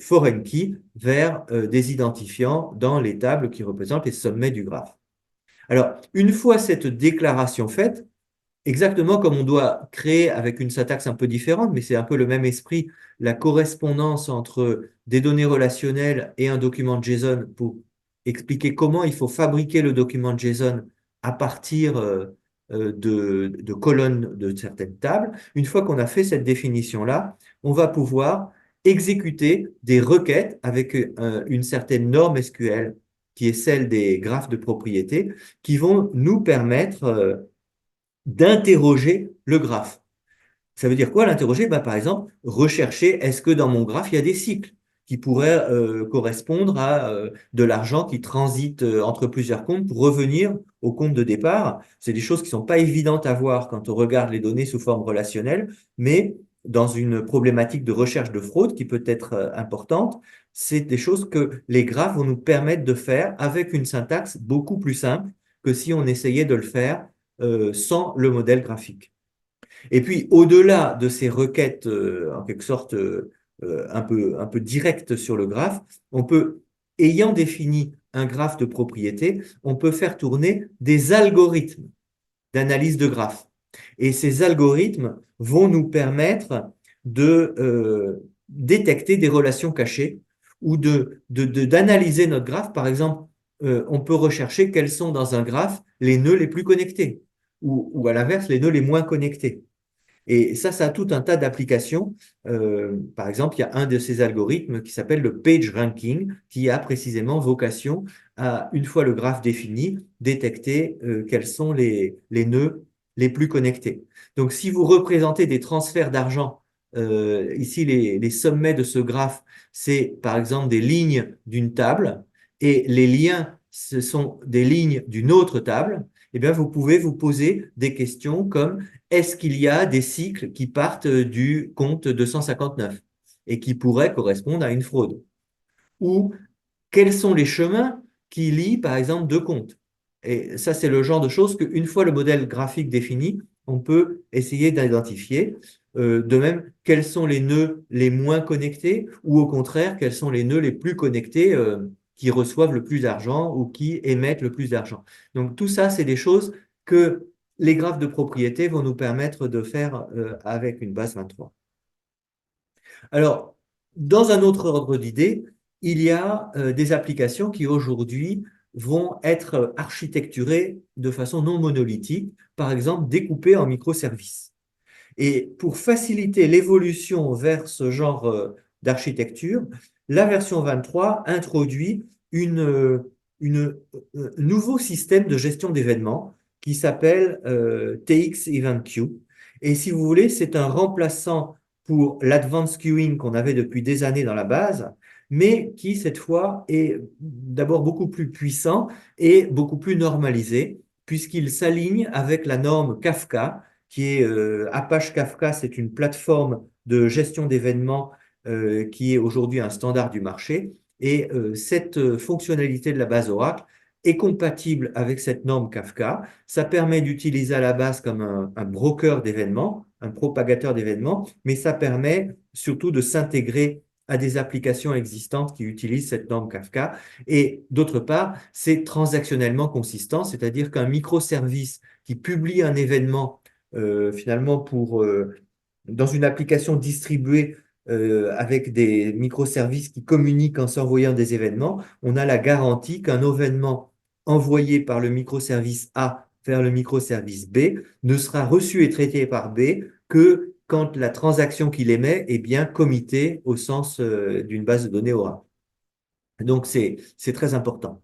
[SPEAKER 1] foreign keys vers des identifiants dans les tables qui représentent les sommets du graphe. Alors, une fois cette déclaration faite, exactement comme on doit créer avec une syntaxe un peu différente, mais c'est un peu le même esprit, la correspondance entre des données relationnelles et un document JSON pour expliquer comment il faut fabriquer le document JSON à partir de colonnes de certaines tables. Une fois qu'on a fait cette définition-là, on va pouvoir exécuter des requêtes avec une certaine norme SQL qui est celle des graphes de propriété, qui vont nous permettre d'interroger le graphe. Ça veut dire quoi l'interroger? Bah, par exemple, rechercher est-ce que dans mon graphe, il y a des cycles qui pourraient correspondre à de l'argent qui transite entre plusieurs comptes pour revenir au compte de départ. C'est des choses qui ne sont pas évidentes à voir quand on regarde les données sous forme relationnelle, mais dans une problématique de recherche de fraude qui peut être importante, c'est des choses que les graphes vont nous permettre de faire avec une syntaxe beaucoup plus simple que si on essayait de le faire sans le modèle graphique. Et puis, au-delà de ces requêtes, en quelque sorte, un peu directes sur le graphe, on peut, ayant défini un graphe de propriété, on peut faire tourner des algorithmes d'analyse de graphes. Et ces algorithmes vont nous permettre de détecter des relations cachées ou d'analyser notre graphe. Par exemple, on peut rechercher quels sont dans un graphe les nœuds les plus connectés ou à l'inverse, les nœuds les moins connectés. Et ça a tout un tas d'applications. Par exemple, il y a un de ces algorithmes qui s'appelle le page ranking, qui a précisément vocation à, une fois le graphe défini, détecter quels sont les nœuds les plus connectés. Donc, si vous représentez des transferts d'argent, ici, les sommets de ce graphe, c'est par exemple des lignes d'une table, et les liens, ce sont des lignes d'une autre table, eh bien, vous pouvez vous poser des questions comme est-ce qu'il y a des cycles qui partent du compte 259 et qui pourraient correspondre à une fraude? Ou quels sont les chemins qui lie, par exemple, deux comptes. Et ça, c'est le genre de choses qu'une fois le modèle graphique défini, on peut essayer d'identifier. De même, quels sont les nœuds les moins connectés ou au contraire, quels sont les nœuds les plus connectés qui reçoivent le plus d'argent ou qui émettent le plus d'argent. Donc tout ça, c'est des choses que les graphes de propriété vont nous permettre de faire avec une base 23. Alors, dans un autre ordre d'idées, il y a des applications qui aujourd'hui vont être architecturées de façon non monolithique, par exemple découpées en microservices. Et pour faciliter l'évolution vers ce genre d'architecture, la version 23 introduit un nouveau système de gestion d'événements qui s'appelle TX Event Queue. Et si vous voulez, c'est un remplaçant pour l'advanced queuing qu'on avait depuis des années dans la base, mais qui cette fois est d'abord beaucoup plus puissant et beaucoup plus normalisé, puisqu'il s'aligne avec la norme Kafka, qui est Apache Kafka, c'est une plateforme de gestion d'événements qui est aujourd'hui un standard du marché. Et cette fonctionnalité de la base Oracle est compatible avec cette norme Kafka. Ça permet d'utiliser à la base comme un broker d'événements, un propagateur d'événements, mais ça permet surtout de s'intégrer à des applications existantes qui utilisent cette norme Kafka. Et d'autre part, c'est transactionnellement consistant, c'est-à-dire qu'un microservice qui publie un événement finalement dans une application distribuée avec des microservices qui communiquent en s'envoyant des événements, on a la garantie qu'un événement envoyé par le microservice A vers le microservice B ne sera reçu et traité par B que quand la transaction qu'il émet est bien committée au sens d'une base de données Oracle. Donc, c'est très important.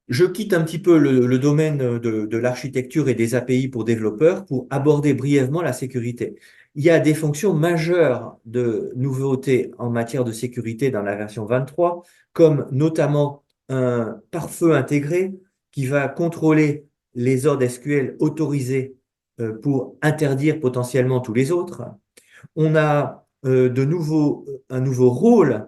[SPEAKER 1] Je quitte un petit peu le domaine de l'architecture et des API pour développeurs pour aborder brièvement la sécurité. Il y a des fonctions majeures de nouveautés en matière de sécurité dans la version 23, comme notamment un pare-feu intégré qui va contrôler les ordres SQL autorisés pour interdire potentiellement tous les autres. On a un nouveau rôle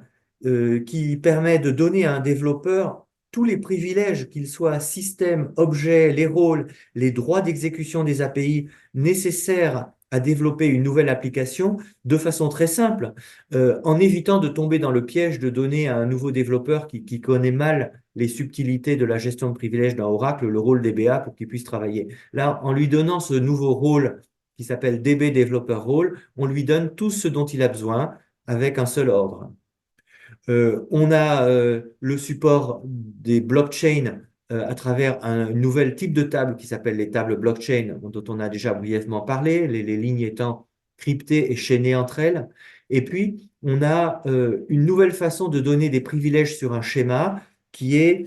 [SPEAKER 1] qui permet de donner à un développeur tous les privilèges, qu'ils soient système, objet, les rôles, les droits d'exécution des API nécessaires à développer une nouvelle application de façon très simple, en évitant de tomber dans le piège de donner à un nouveau développeur qui connaît mal les subtilités de la gestion de privilèges dans Oracle, le rôle DBA pour qu'il puisse travailler. Là, en lui donnant ce nouveau rôle qui s'appelle DB Developer Role, on lui donne tout ce dont il a besoin avec un seul ordre. On a le support des blockchains à travers un nouvel type de table qui s'appelle les tables blockchain, dont on a déjà brièvement parlé, les lignes étant cryptées et chaînées entre elles. Et puis, on a une nouvelle façon de donner des privilèges sur un schéma qui est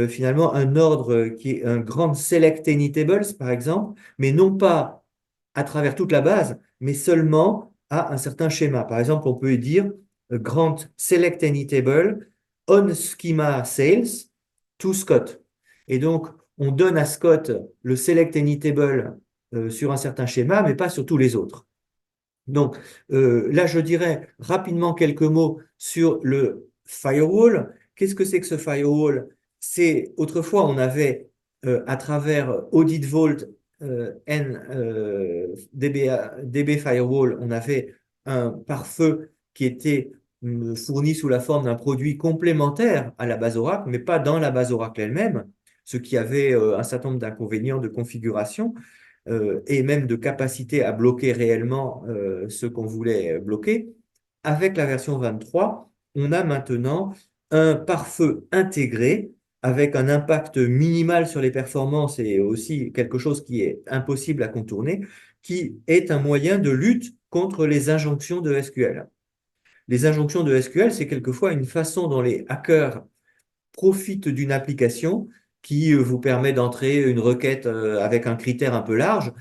[SPEAKER 1] finalement un ordre qui est un grand select any tables, par exemple, mais non pas à travers toute la base, mais seulement à un certain schéma. Par exemple, on peut dire grant select any table on schema sales to Scott. Et donc, on donne à Scott le select any table sur un certain schéma, mais pas sur tous les autres. Donc, là, je dirais rapidement quelques mots sur le firewall. Qu'est-ce que c'est que ce firewall? C'est autrefois, on avait à travers Audit Vault DB Firewall, on avait un pare-feu qui était fourni sous la forme d'un produit complémentaire à la base Oracle, mais pas dans la base Oracle elle-même, ce qui avait un certain nombre d'inconvénients de configuration et même de capacité à bloquer réellement ce qu'on voulait bloquer. Avec la version 23, on a maintenant un pare-feu intégré avec un impact minimal sur les performances et aussi quelque chose qui est impossible à contourner, qui est un moyen de lutte contre les injonctions de SQL. Les injonctions de SQL, c'est quelquefois une façon dont les hackers profitent d'une application qui vous permet d'entrer une requête avec un critère un peu large.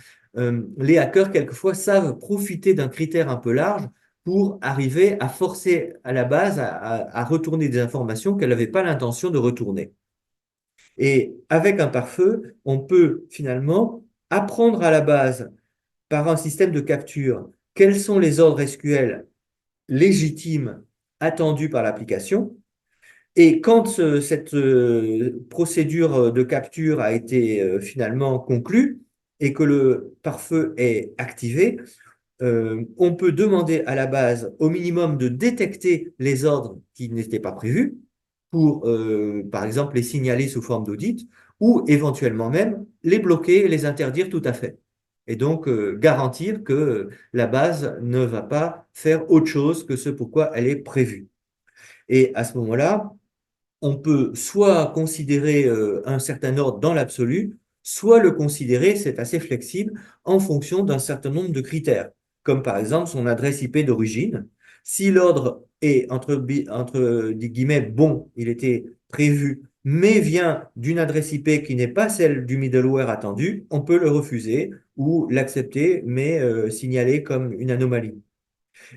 [SPEAKER 1] Les hackers, quelquefois, savent profiter d'un critère un peu large pour arriver à forcer à la base à retourner des informations qu'elle n'avait pas l'intention de retourner. Et avec un pare-feu, on peut finalement apprendre à la base par un système de capture quels sont les ordres SQL légitimes attendus par l'application Et quand cette procédure de capture a été finalement conclue et que le pare-feu est activé, on peut demander à la base au minimum de détecter les ordres qui n'étaient pas prévus pour, par exemple, les signaler sous forme d'audit ou éventuellement même les bloquer et les interdire tout à fait. Et donc, garantir que la base ne va pas faire autre chose que ce pourquoi elle est prévue. Et à ce moment-là, on peut soit considérer un certain ordre dans l'absolu, soit le considérer, c'est assez flexible, en fonction d'un certain nombre de critères, comme par exemple son adresse IP d'origine. Si l'ordre est entre guillemets bon, il était prévu, mais vient d'une adresse IP qui n'est pas celle du middleware attendu, on peut le refuser ou l'accepter, mais signaler comme une anomalie.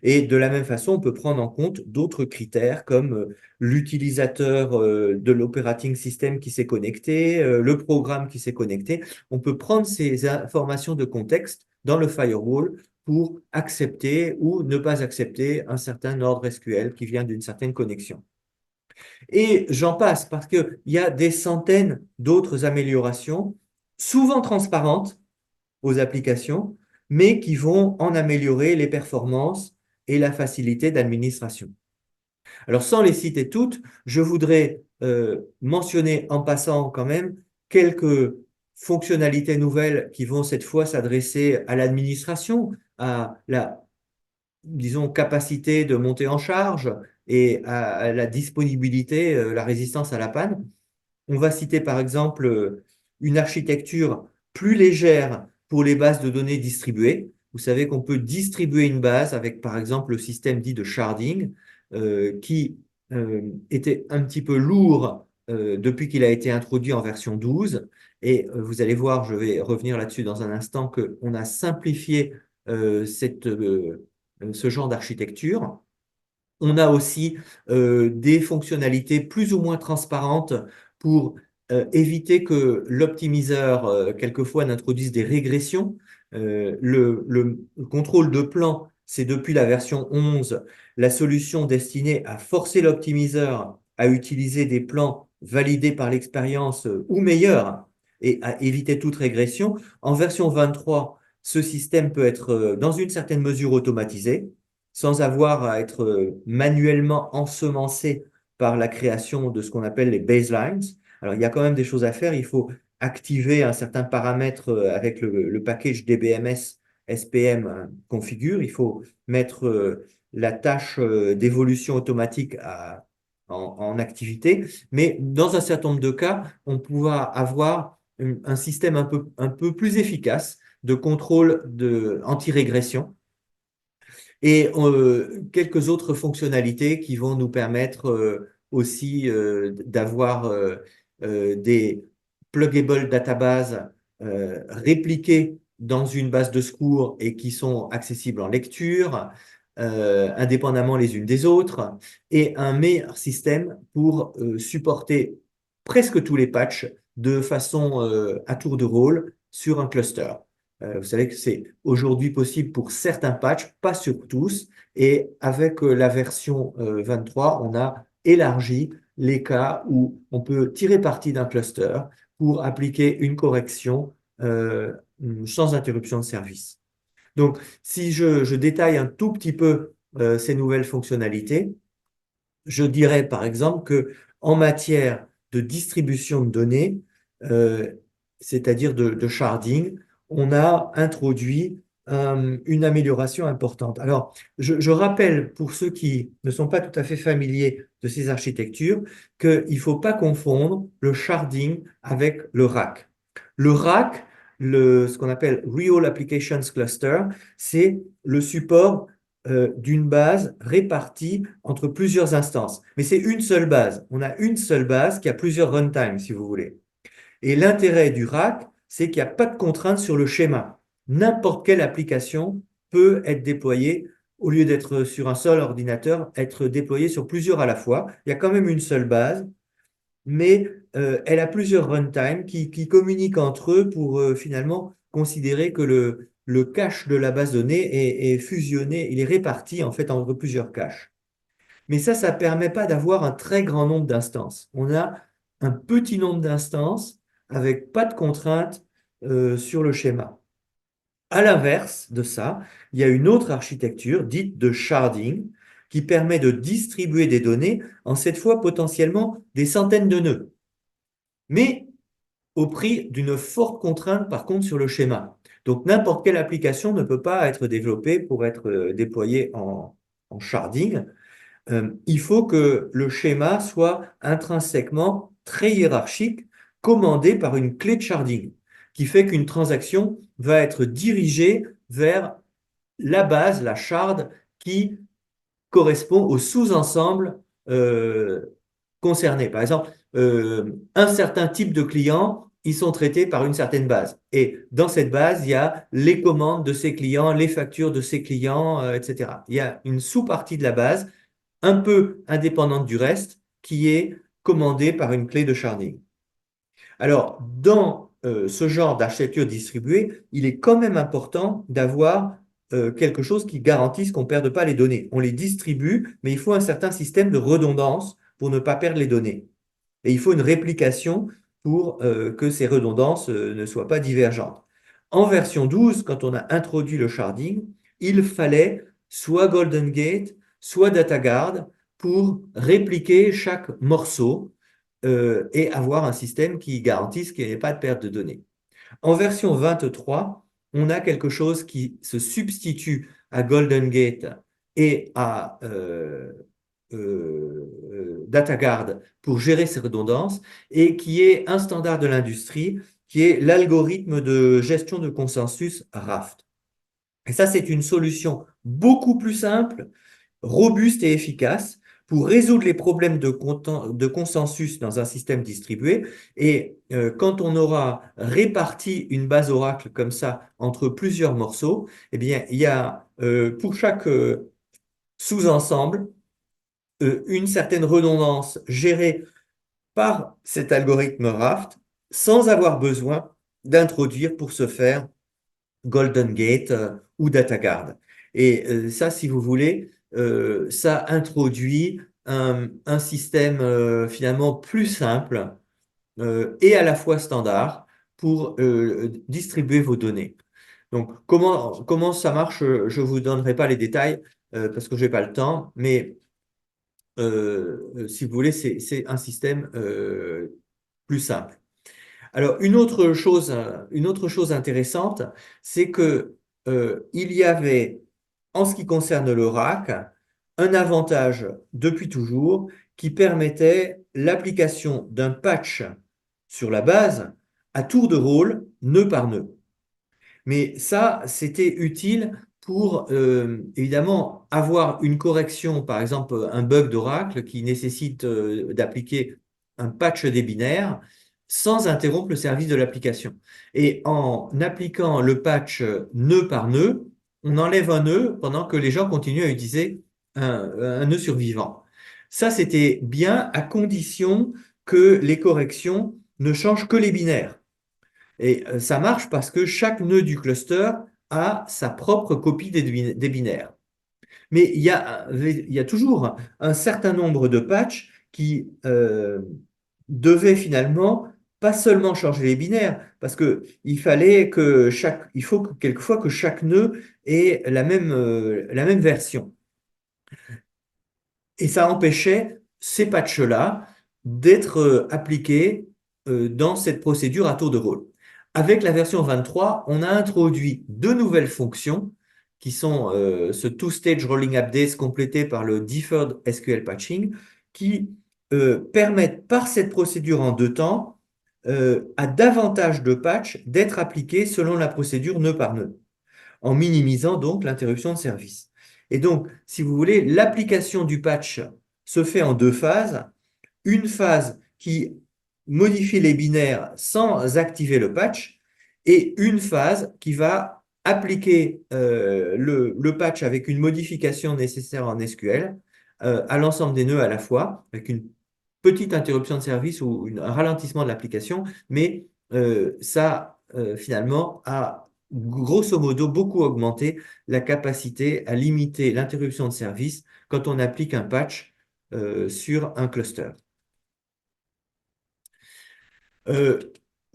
[SPEAKER 1] Et de la même façon, on peut prendre en compte d'autres critères comme l'utilisateur de l'operating system qui s'est connecté, le programme qui s'est connecté. On peut prendre ces informations de contexte dans le firewall pour accepter ou ne pas accepter un certain ordre SQL qui vient d'une certaine connexion. Et j'en passe parce qu'il y a des centaines d'autres améliorations, souvent transparentes, aux applications, mais qui vont en améliorer les performances et la facilité d'administration. Alors, sans les citer toutes, je voudrais mentionner en passant quand même quelques fonctionnalités nouvelles qui vont cette fois s'adresser à l'administration, à la, disons, capacité de monter en charge et à la disponibilité, la résistance à la panne. On va citer par exemple une architecture plus légère pour les bases de données distribuées. Vous savez qu'on peut distribuer une base avec par exemple le système dit de sharding qui était un petit peu lourd depuis qu'il a été introduit en version 12. Et vous allez voir, je vais revenir là-dessus dans un instant, qu'on a simplifié ce genre d'architecture. On a aussi des fonctionnalités plus ou moins transparentes pour éviter que l'optimiseur, quelquefois, n'introduise des régressions. Le contrôle de plan, c'est depuis la version 11 la solution destinée à forcer l'optimiseur à utiliser des plans validés par l'expérience ou meilleurs et à éviter toute régression. En version 23, ce système peut être dans une certaine mesure automatisé sans avoir à être manuellement ensemencé par la création de ce qu'on appelle les baselines. Alors, il y a quand même des choses à faire. Il faut activer un certain paramètre avec le package DBMS SPM configure. Il faut mettre la tâche d'évolution automatique en activité. Mais dans un certain nombre de cas, on pourra avoir un système un peu plus efficace de contrôle anti-régression et quelques autres fonctionnalités qui vont nous permettre aussi d'avoir des pluggable databases répliquées dans une base de secours et qui sont accessibles en lecture, indépendamment les unes des autres, et un meilleur système pour supporter presque tous les patchs de façon à tour de rôle sur un cluster. Vous savez que c'est aujourd'hui possible pour certains patchs, pas sur tous. Et avec la version 23, on a élargi les cas où on peut tirer parti d'un cluster pour appliquer une correction sans interruption de service. Donc, si je détaille un tout petit peu ces nouvelles fonctionnalités, je dirais par exemple que en matière de distribution de données, euh, c'est-à-dire de sharding, on a introduit une amélioration importante. Alors, je rappelle pour ceux qui ne sont pas tout à fait familiers de ces architectures qu'il ne faut pas confondre le sharding avec le rack. Le rack, ce qu'on appelle Real Applications Cluster, c'est le support d'une base répartie entre plusieurs instances. Mais c'est une seule base. On a une seule base qui a plusieurs runtimes, si vous voulez. Et l'intérêt du rack, c'est qu'il n'y a pas de contrainte sur le schéma. N'importe quelle application peut être déployée, au lieu d'être sur un seul ordinateur, être déployée sur plusieurs à la fois. Il y a quand même une seule base, mais elle a plusieurs runtimes qui communiquent entre eux pour finalement considérer que le cache de la base de données est fusionné, il est réparti en fait entre plusieurs caches. Mais ça ne permet pas d'avoir un très grand nombre d'instances. On a un petit nombre d'instances avec pas de contraintes sur le schéma. À l'inverse de ça, il y a une autre architecture dite de sharding qui permet de distribuer des données en cette fois potentiellement des centaines de nœuds, mais au prix d'une forte contrainte par contre sur le schéma. Donc n'importe quelle application ne peut pas être développée pour être déployée en sharding. Il faut que le schéma soit intrinsèquement très hiérarchique, commandé par une clé de sharding, qui fait qu'une transaction va être dirigée vers la base, la shard, qui correspond au sous-ensemble concerné. Par exemple, un certain type de clients, ils sont traités par une certaine base. Et dans cette base, il y a les commandes de ces clients, les factures de ces clients, etc. Il y a une sous-partie de la base un peu indépendante du reste, qui est commandée par une clé de sharding. Alors, dans ce genre d'architecture distribuée, il est quand même important d'avoir quelque chose qui garantisse qu'on ne perde pas les données. On les distribue, mais il faut un certain système de redondance pour ne pas perdre les données. Et il faut une réplication pour que ces redondances ne soient pas divergentes. En version 12, quand on a introduit le sharding, il fallait soit Golden Gate, soit DataGuard pour répliquer chaque morceau et avoir un système qui garantisse qu'il n'y ait pas de perte de données. En version 23, on a quelque chose qui se substitue à Golden Gate et à DataGuard pour gérer ces redondances et qui est un standard de l'industrie, qui est l'algorithme de gestion de consensus RAFT. Et ça, c'est une solution beaucoup plus simple, robuste et efficace pour résoudre les problèmes de consensus dans un système distribué. Et quand on aura réparti une base Oracle comme ça entre plusieurs morceaux, eh bien, il y a pour chaque sous-ensemble une certaine redondance gérée par cet algorithme Raft sans avoir besoin d'introduire pour ce faire Golden Gate ou DataGuard. Et ça, si vous voulez, ça introduit un système finalement plus simple et à la fois standard pour distribuer vos données. Donc, comment ça marche? Je ne vous donnerai pas les détails parce que je n'ai pas le temps, mais si vous voulez, c'est un système plus simple. Alors, une autre chose intéressante, c'est que il y avait, en ce qui concerne le RAC, un avantage depuis toujours qui permettait l'application d'un patch sur la base à tour de rôle, nœud par nœud. Mais ça, c'était utile pour évidemment avoir une correction, par exemple un bug d'Oracle qui nécessite d'appliquer un patch des binaires sans interrompre le service de l'application. Et en appliquant le patch nœud par nœud, on enlève un nœud pendant que les gens continuent à utiliser un nœud survivant. Ça, c'était bien à condition que les corrections ne changent que les binaires. Et ça marche parce que chaque nœud du cluster a sa propre copie des binaires. Mais il y a toujours un certain nombre de patchs qui devaient finalement pas seulement changer les binaires, parce que il faut quelquefois que chaque nœud ait la même version. Et ça empêchait ces patchs-là d'être appliqués dans cette procédure à tour de rôle. Avec la version 23, on a introduit deux nouvelles fonctions qui sont ce two-stage rolling updates complété par le deferred SQL patching qui permettent par cette procédure en deux temps à davantage de patchs d'être appliqués selon la procédure nœud par nœud, en minimisant donc l'interruption de service. Et donc, si vous voulez, l'application du patch se fait en deux phases. Une phase qui modifie les binaires sans activer le patch et une phase qui va appliquer le patch avec une modification nécessaire en SQL à l'ensemble des nœuds à la fois, avec une petite interruption de service ou un ralentissement de l'application, mais ça finalement a grosso modo beaucoup augmenté la capacité à limiter l'interruption de service quand on applique un patch sur un cluster. Euh,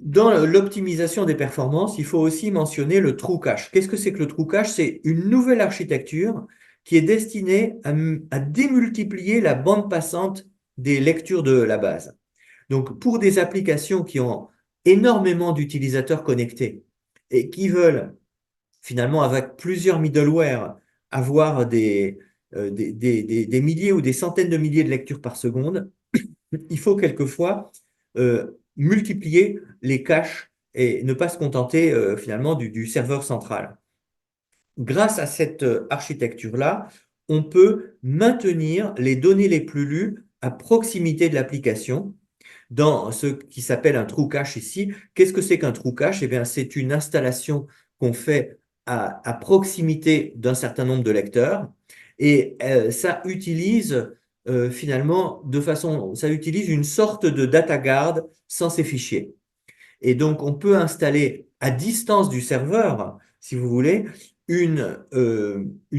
[SPEAKER 1] Dans l'optimisation des performances, il faut aussi mentionner le true cache. Qu'est-ce que c'est que le true cache? C'est une nouvelle architecture qui est destinée à démultiplier la bande passante des lectures de la base. Donc, pour des applications qui ont énormément d'utilisateurs connectés et qui veulent finalement, avec plusieurs middleware, avoir des milliers ou des centaines de milliers de lectures par seconde, il faut quelquefois multiplier les caches et ne pas se contenter finalement du serveur central. Grâce à cette architecture-là, on peut maintenir les données les plus lues à proximité de l'application dans ce qui s'appelle un true cache ici. Qu'est-ce que c'est qu'un true cache? Eh bien, c'est une installation qu'on fait à proximité d'un certain nombre de lecteurs et ça utilise finalement ça utilise une sorte de data guard sans ces fichiers. Et donc, on peut installer à distance du serveur, si vous voulez, une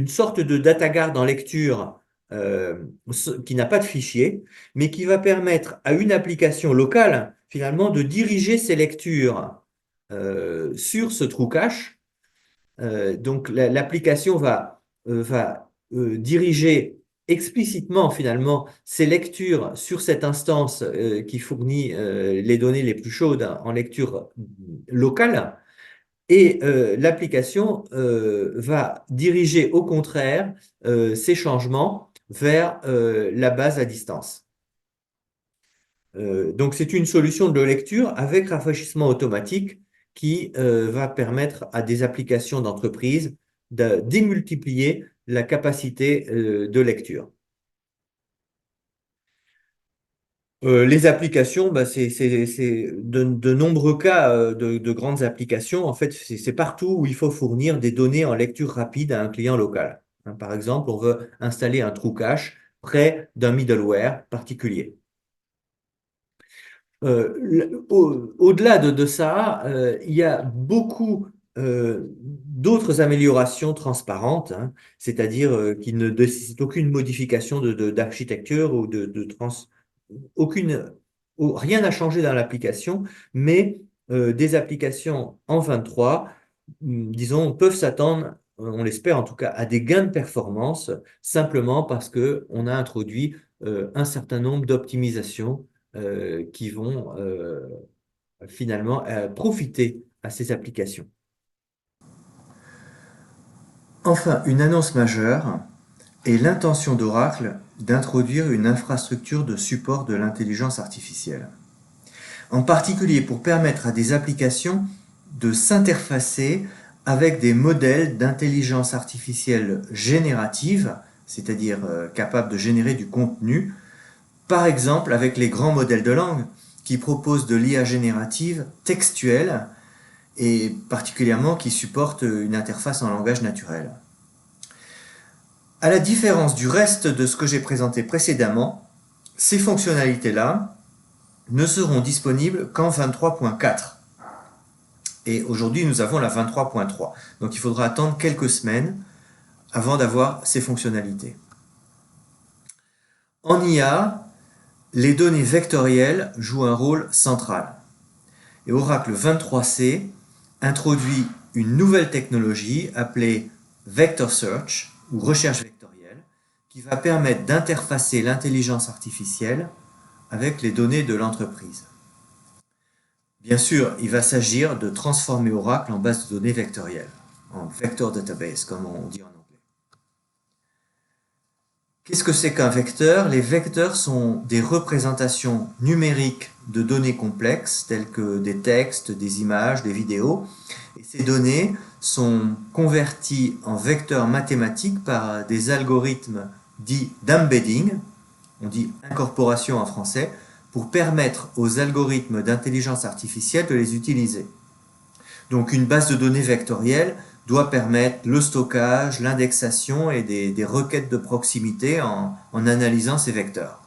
[SPEAKER 1] sorte de data guard en lecture qui n'a pas de fichier, mais qui va permettre à une application locale, finalement, de diriger ses lectures sur ce true cache. Donc, l'application va diriger explicitement, finalement, ses lectures sur cette instance qui fournit les données les plus chaudes en lecture locale. Et l'application va diriger au contraire ces changements vers la base à distance. Donc c'est une solution de lecture avec rafraîchissement automatique qui va permettre à des applications d'entreprise de démultiplier la capacité de lecture. Les applications, bah, c'est de nombreux cas de grandes applications. En fait, c'est partout où il faut fournir des données en lecture rapide à un client local. Hein, par exemple, on veut installer un true cache près d'un middleware particulier. Au-delà de ça, il y a beaucoup d'autres améliorations transparentes, hein, c'est-à-dire qui ne nécessitent aucune modification d'architecture ou aucune, rien n'a changé dans l'application, mais des applications en 23, disons, peuvent s'attendre, on l'espère en tout cas, à des gains de performance simplement parce qu'on a introduit un certain nombre d'optimisations qui vont finalement profiter à ces applications. Enfin, une annonce majeure est l'intention d'Oracle d'introduire une infrastructure de support de l'intelligence artificielle. En particulier pour permettre à des applications de s'interfacer avec des modèles d'intelligence artificielle générative, c'est-à-dire capables de générer du contenu, par exemple avec les grands modèles de langue qui proposent de l'IA générative textuelle et particulièrement qui supportent une interface en langage naturel. À la différence du reste de ce que j'ai présenté précédemment, ces fonctionnalités-là ne seront disponibles qu'en 23.4. Et aujourd'hui, nous avons la 23.3. Donc il faudra attendre quelques semaines avant d'avoir ces fonctionnalités. En IA, les données vectorielles jouent un rôle central. Et Oracle 23c introduit une nouvelle technologie appelée Vector Search ou recherche vectorielle qui va permettre d'interfacer l'intelligence artificielle avec les données de l'entreprise. Bien sûr, il va s'agir de transformer Oracle en base de données vectorielle, en vector database comme on dit en anglais. Qu'est-ce que c'est qu'un vecteur? Les vecteurs sont des représentations numériques de données complexes telles que des textes, des images, des vidéos. Et ces données sont converties en vecteurs mathématiques par des algorithmes dits d'embedding, on dit incorporation en français, pour permettre aux algorithmes d'intelligence artificielle de les utiliser. Donc une base de données vectorielle doit permettre le stockage, l'indexation et des requêtes de proximité en analysant ces vecteurs.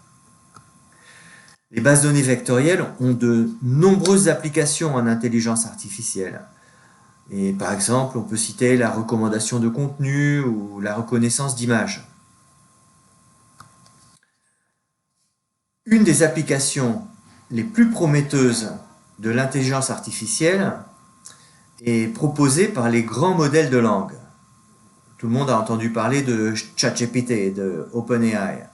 [SPEAKER 1] Les bases de données vectorielles ont de nombreuses applications en intelligence artificielle. Et par exemple, on peut citer la recommandation de contenu ou la reconnaissance d'images. Une des applications les plus prometteuses de l'intelligence artificielle est proposée par les grands modèles de langue. Tout le monde a entendu parler de ChatGPT, de OpenAI.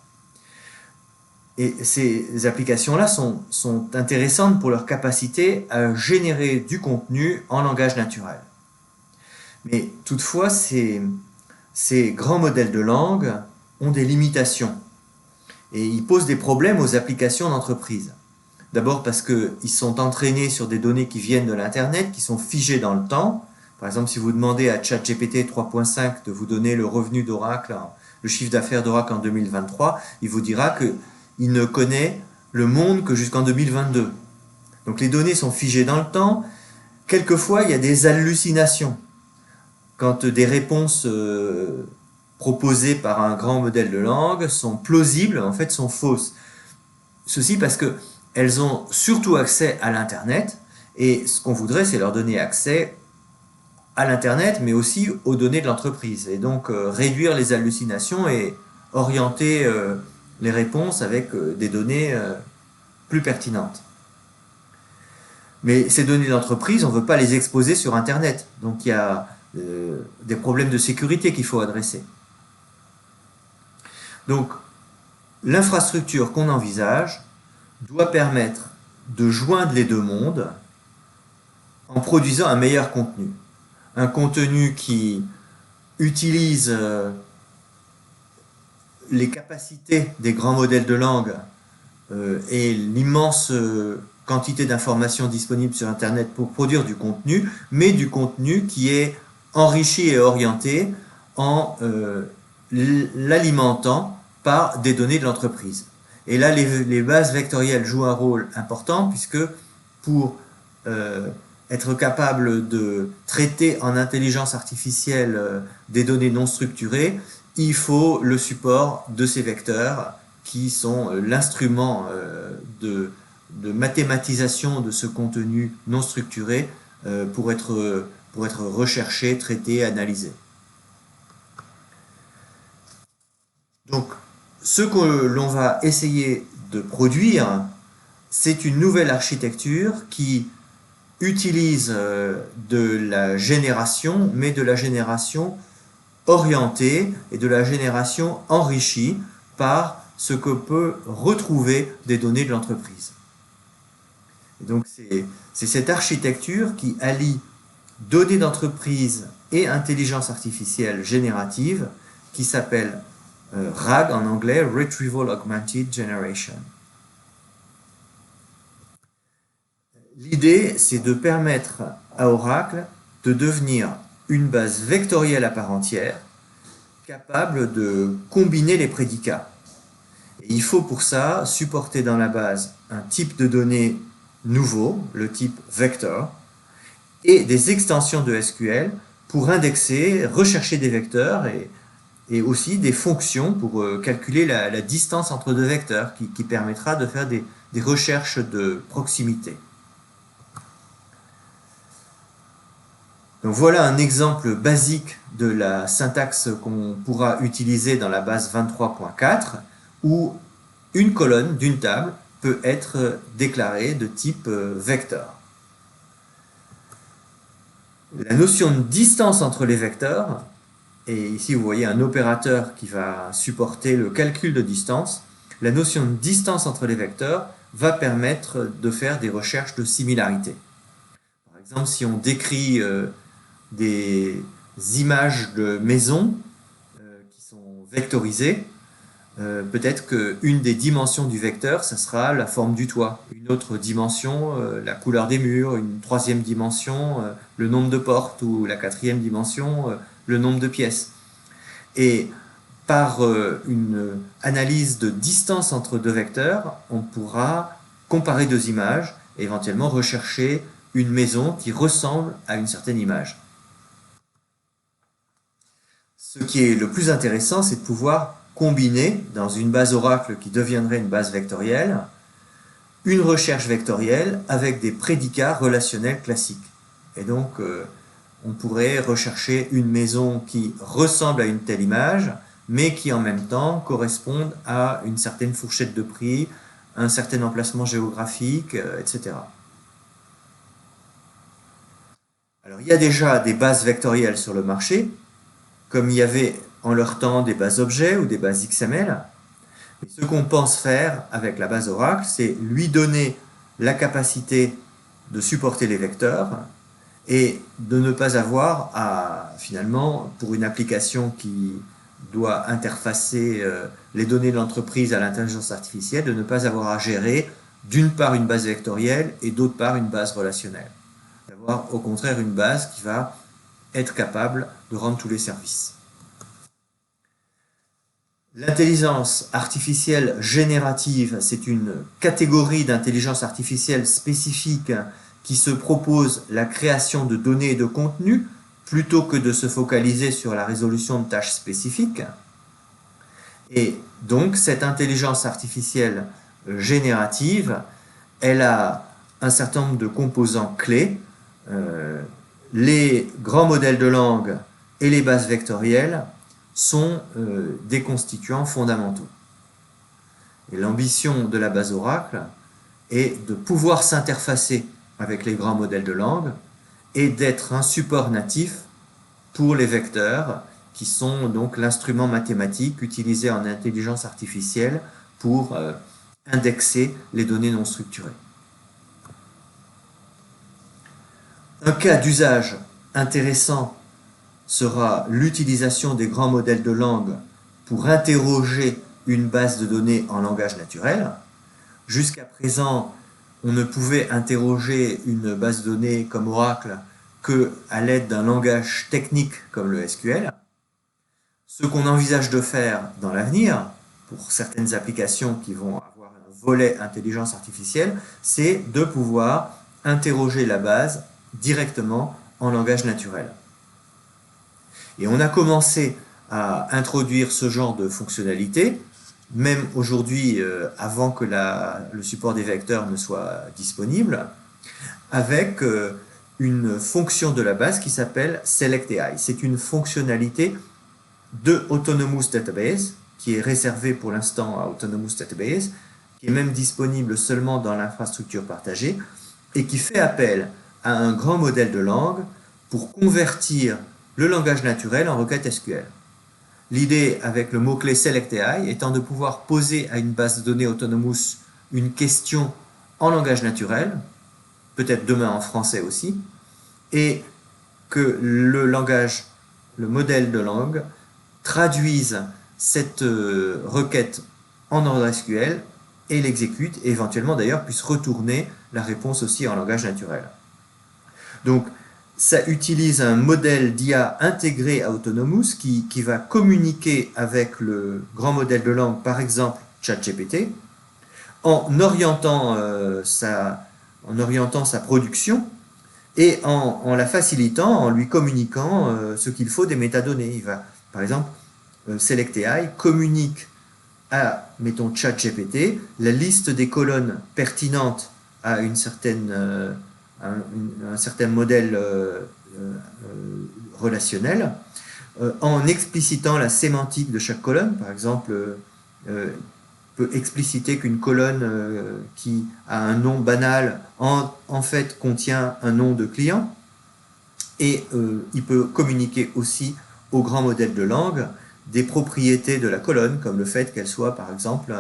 [SPEAKER 1] Et ces applications-là sont intéressantes pour leur capacité à générer du contenu en langage naturel. Mais toutefois, ces grands modèles de langue ont des limitations et ils posent des problèmes aux applications d'entreprise. D'abord parce qu'ils sont entraînés sur des données qui viennent de l'Internet, qui sont figées dans le temps. Par exemple, si vous demandez à ChatGPT 3.5 de vous donner le revenu d'Oracle, le chiffre d'affaires d'Oracle en 2023, il vous dira qu'il ne connaît le monde que jusqu'en 2022. Donc les données sont figées dans le temps. Quelquefois, il y a des hallucinations. Quand des réponses proposées par un grand modèle de langue sont plausibles, en fait sont fausses. Ceci parce qu'elles ont surtout accès à l'Internet, et ce qu'on voudrait, c'est leur donner accès à l'Internet, mais aussi aux données de l'entreprise. Et donc réduire les hallucinations et orienter les réponses avec des données plus pertinentes. Mais ces données d'entreprise, on ne veut pas les exposer sur Internet. Donc il y a des problèmes de sécurité qu'il faut adresser. Donc l'infrastructure qu'on envisage doit permettre de joindre les deux mondes en produisant un meilleur contenu. Un contenu qui utilise les capacités des grands modèles de langue et l'immense quantité d'informations disponibles sur Internet pour produire du contenu, mais du contenu qui est enrichi et orienté en l'alimentant par des données de l'entreprise. Et là, les bases vectorielles jouent un rôle important puisque pour être capable de traiter en intelligence artificielle des données non structurées, il faut le support de ces vecteurs qui sont l'instrument de mathématisation de ce contenu non structuré pour être recherché, traité, analysé. Donc, ce que l'on va essayer de produire, c'est une nouvelle architecture qui utilise de la génération, mais de la génération orientée et de la génération enrichie par ce que peut retrouver des données de l'entreprise. Donc c'est cette architecture qui allie données d'entreprise et intelligence artificielle générative qui s'appelle RAG en anglais, Retrieval Augmented Generation. L'idée, c'est de permettre à Oracle de devenir une base vectorielle à part entière, capable de combiner les prédicats. Et il faut pour ça supporter dans la base un type de données nouveau, le type vector, et des extensions de SQL pour indexer, rechercher des vecteurs et aussi des fonctions pour calculer la distance entre deux vecteurs qui permettra de faire des recherches de proximité. Donc voilà un exemple basique de la syntaxe qu'on pourra utiliser dans la base 23.4 où une colonne d'une table peut être déclarée de type vecteur. La notion de distance entre les vecteurs, et ici vous voyez un opérateur qui va supporter le calcul de distance, la notion de distance entre les vecteurs va permettre de faire des recherches de similarité. Par exemple, si on décrit des images de maisons qui sont vectorisées, peut-être qu'une des dimensions du vecteur, ça sera la forme du toit. Une autre dimension, la couleur des murs. Une troisième dimension, le nombre de portes. Ou la quatrième dimension, le nombre de pièces. Et par une analyse de distance entre deux vecteurs, on pourra comparer deux images et éventuellement rechercher une maison qui ressemble à une certaine image. Ce qui est le plus intéressant, c'est de pouvoir combiner dans une base Oracle qui deviendrait une base vectorielle, une recherche vectorielle avec des prédicats relationnels classiques. Et donc, on pourrait rechercher une maison qui ressemble à une telle image, mais qui en même temps corresponde à une certaine fourchette de prix, un certain emplacement géographique, etc. Alors, il y a déjà des bases vectorielles sur le marché, comme il y avait en leur temps des bases objets ou des bases XML. Et ce qu'on pense faire avec la base Oracle, c'est lui donner la capacité de supporter les vecteurs et de ne pas avoir à, finalement, pour une application qui doit interfacer les données de l'entreprise à l'intelligence artificielle, de ne pas avoir à gérer d'une part une base vectorielle et d'autre part une base relationnelle. D'avoir au contraire une base qui va être capable de rendre tous les services. L'intelligence artificielle générative, c'est une catégorie d'intelligence artificielle spécifique qui se propose la création de données et de contenus plutôt que de se focaliser sur la résolution de tâches spécifiques. Et donc, cette intelligence artificielle générative, elle a un certain nombre de composants clés. Les grands modèles de langue et les bases vectorielles sont des constituants fondamentaux. Et l'ambition de la base Oracle est de pouvoir s'interfacer avec les grands modèles de langue et d'être un support natif pour les vecteurs, qui sont donc l'instrument mathématique utilisé en intelligence artificielle pour indexer les données non structurées. Un cas d'usage intéressant sera l'utilisation des grands modèles de langue pour interroger une base de données en langage naturel. Jusqu'à présent, on ne pouvait interroger une base de données comme Oracle qu'à l'aide d'un langage technique comme le SQL. Ce qu'on envisage de faire dans l'avenir, pour certaines applications qui vont avoir un volet intelligence artificielle, c'est de pouvoir interroger la base directement en langage naturel. Et on a commencé à introduire ce genre de fonctionnalité, même aujourd'hui, avant que le support des vecteurs ne soit disponible, avec une fonction de la base qui s'appelle SelectAI. C'est une fonctionnalité de Autonomous Database, qui est réservée pour l'instant à Autonomous Database, qui est même disponible seulement dans l'infrastructure partagée, et qui fait appel à un grand modèle de langue pour convertir le langage naturel en requête SQL. L'idée avec le mot-clé SelectAI étant de pouvoir poser à une base de données Autonomous une question en langage naturel, peut-être demain en français aussi, et que le modèle de langue traduise cette requête en ordre SQL et l'exécute, et éventuellement d'ailleurs puisse retourner la réponse aussi en langage naturel. Donc, ça utilise un modèle d'IA intégré à Autonomous qui va communiquer avec le grand modèle de langue, par exemple ChatGPT, en orientant sa production et en la facilitant, en lui communiquant ce qu'il faut des métadonnées. Il va, par exemple, SelectAI communique à, mettons, ChatGPT, la liste des colonnes pertinentes à une certaine un certain modèle relationnel, en explicitant la sémantique de chaque colonne. Par exemple, peut expliciter qu'une colonne qui a un nom banal en fait contient un nom de client, et il peut communiquer aussi au grand modèle de langue des propriétés de la colonne, comme le fait qu'elle soit par exemple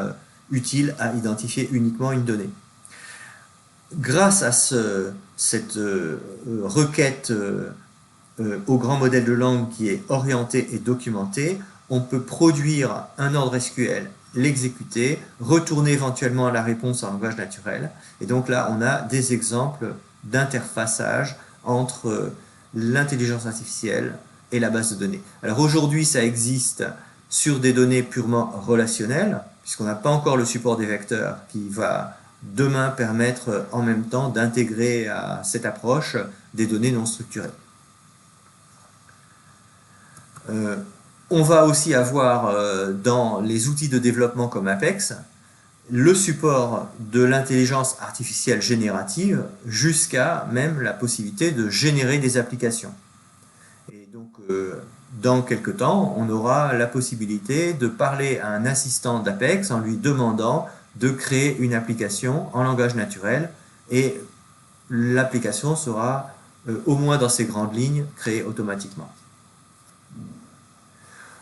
[SPEAKER 1] utile à identifier uniquement une donnée. Grâce à cette requête au grand modèle de langue qui est orienté et documenté, on peut produire un ordre SQL, l'exécuter, retourner éventuellement la réponse en langage naturel. Et donc là, on a des exemples d'interfaçage entre l'intelligence artificielle et la base de données. Alors aujourd'hui, ça existe sur des données purement relationnelles, puisqu'on n'a pas encore le support des vecteurs qui va demain permettre en même temps d'intégrer à cette approche des données non structurées. On va aussi avoir dans les outils de développement comme Apex le support de l'intelligence artificielle générative jusqu'à même la possibilité de générer des applications. Et donc dans quelques temps, on aura la possibilité de parler à un assistant d'Apex en lui demandant de créer une application en langage naturel et l'application sera, au moins dans ses grandes lignes, créée automatiquement.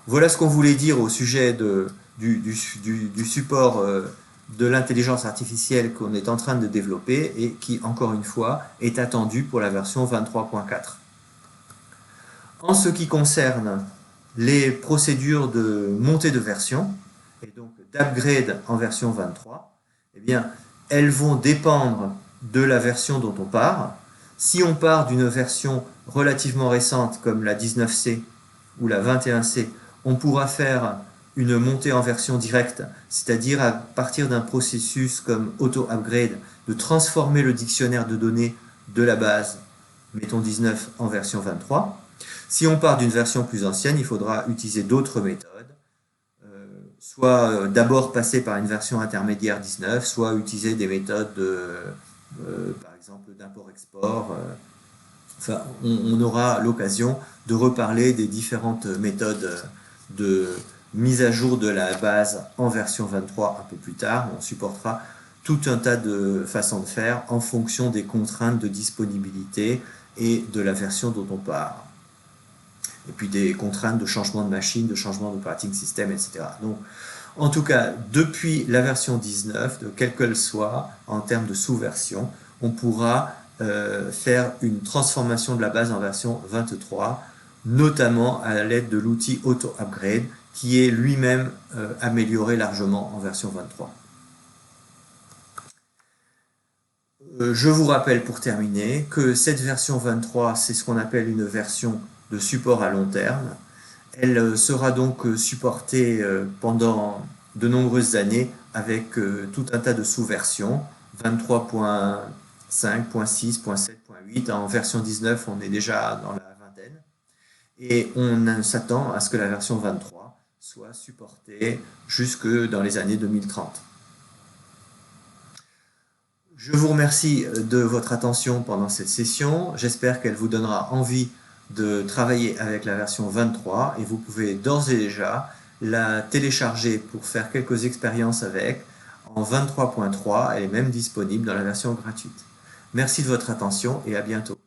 [SPEAKER 1] Voilà ce qu'on voulait dire au sujet du support de l'intelligence artificielle qu'on est en train de développer et qui, encore une fois, est attendu pour la version 23.4. En ce qui concerne les procédures de montée de version, et donc d'upgrade en version 23, eh bien, elles vont dépendre de la version dont on part. Si on part d'une version relativement récente comme la 19C ou la 21C, on pourra faire une montée en version directe, c'est-à-dire à partir d'un processus comme auto-upgrade, de transformer le dictionnaire de données de la base, mettons 19, en version 23. Si on part d'une version plus ancienne, il faudra utiliser d'autres méthodes, soit d'abord passer par une version intermédiaire 19, soit utiliser des méthodes par exemple d'import-export. Enfin, on aura l'occasion de reparler des différentes méthodes de mise à jour de la base en version 23 un peu plus tard. On supportera tout un tas de façons de faire en fonction des contraintes de disponibilité et de la version dont on part. Et puis des contraintes de changement de machine, de changement d'operating system, etc. Donc, en tout cas, depuis la version 19, de quelle qu'elle soit, en termes de sous-version, on pourra faire une transformation de la base en version 23, notamment à l'aide de l'outil Auto Upgrade, qui est lui-même amélioré largement en version 23. Je vous rappelle pour terminer que cette version 23, c'est ce qu'on appelle une version de support à long terme. Elle sera donc supportée pendant de nombreuses années avec tout un tas de sous-versions, 23.5, .6, .7, .8. En version 19, on est déjà dans la vingtaine. Et on s'attend à ce que la version 23 soit supportée jusque dans les années 2030. Je vous remercie de votre attention pendant cette session. J'espère qu'elle vous donnera envie de travailler avec la version 23 et vous pouvez d'ores et déjà la télécharger pour faire quelques expériences avec en 23.3. Elle est même disponible dans la version gratuite. Merci de votre attention et à bientôt.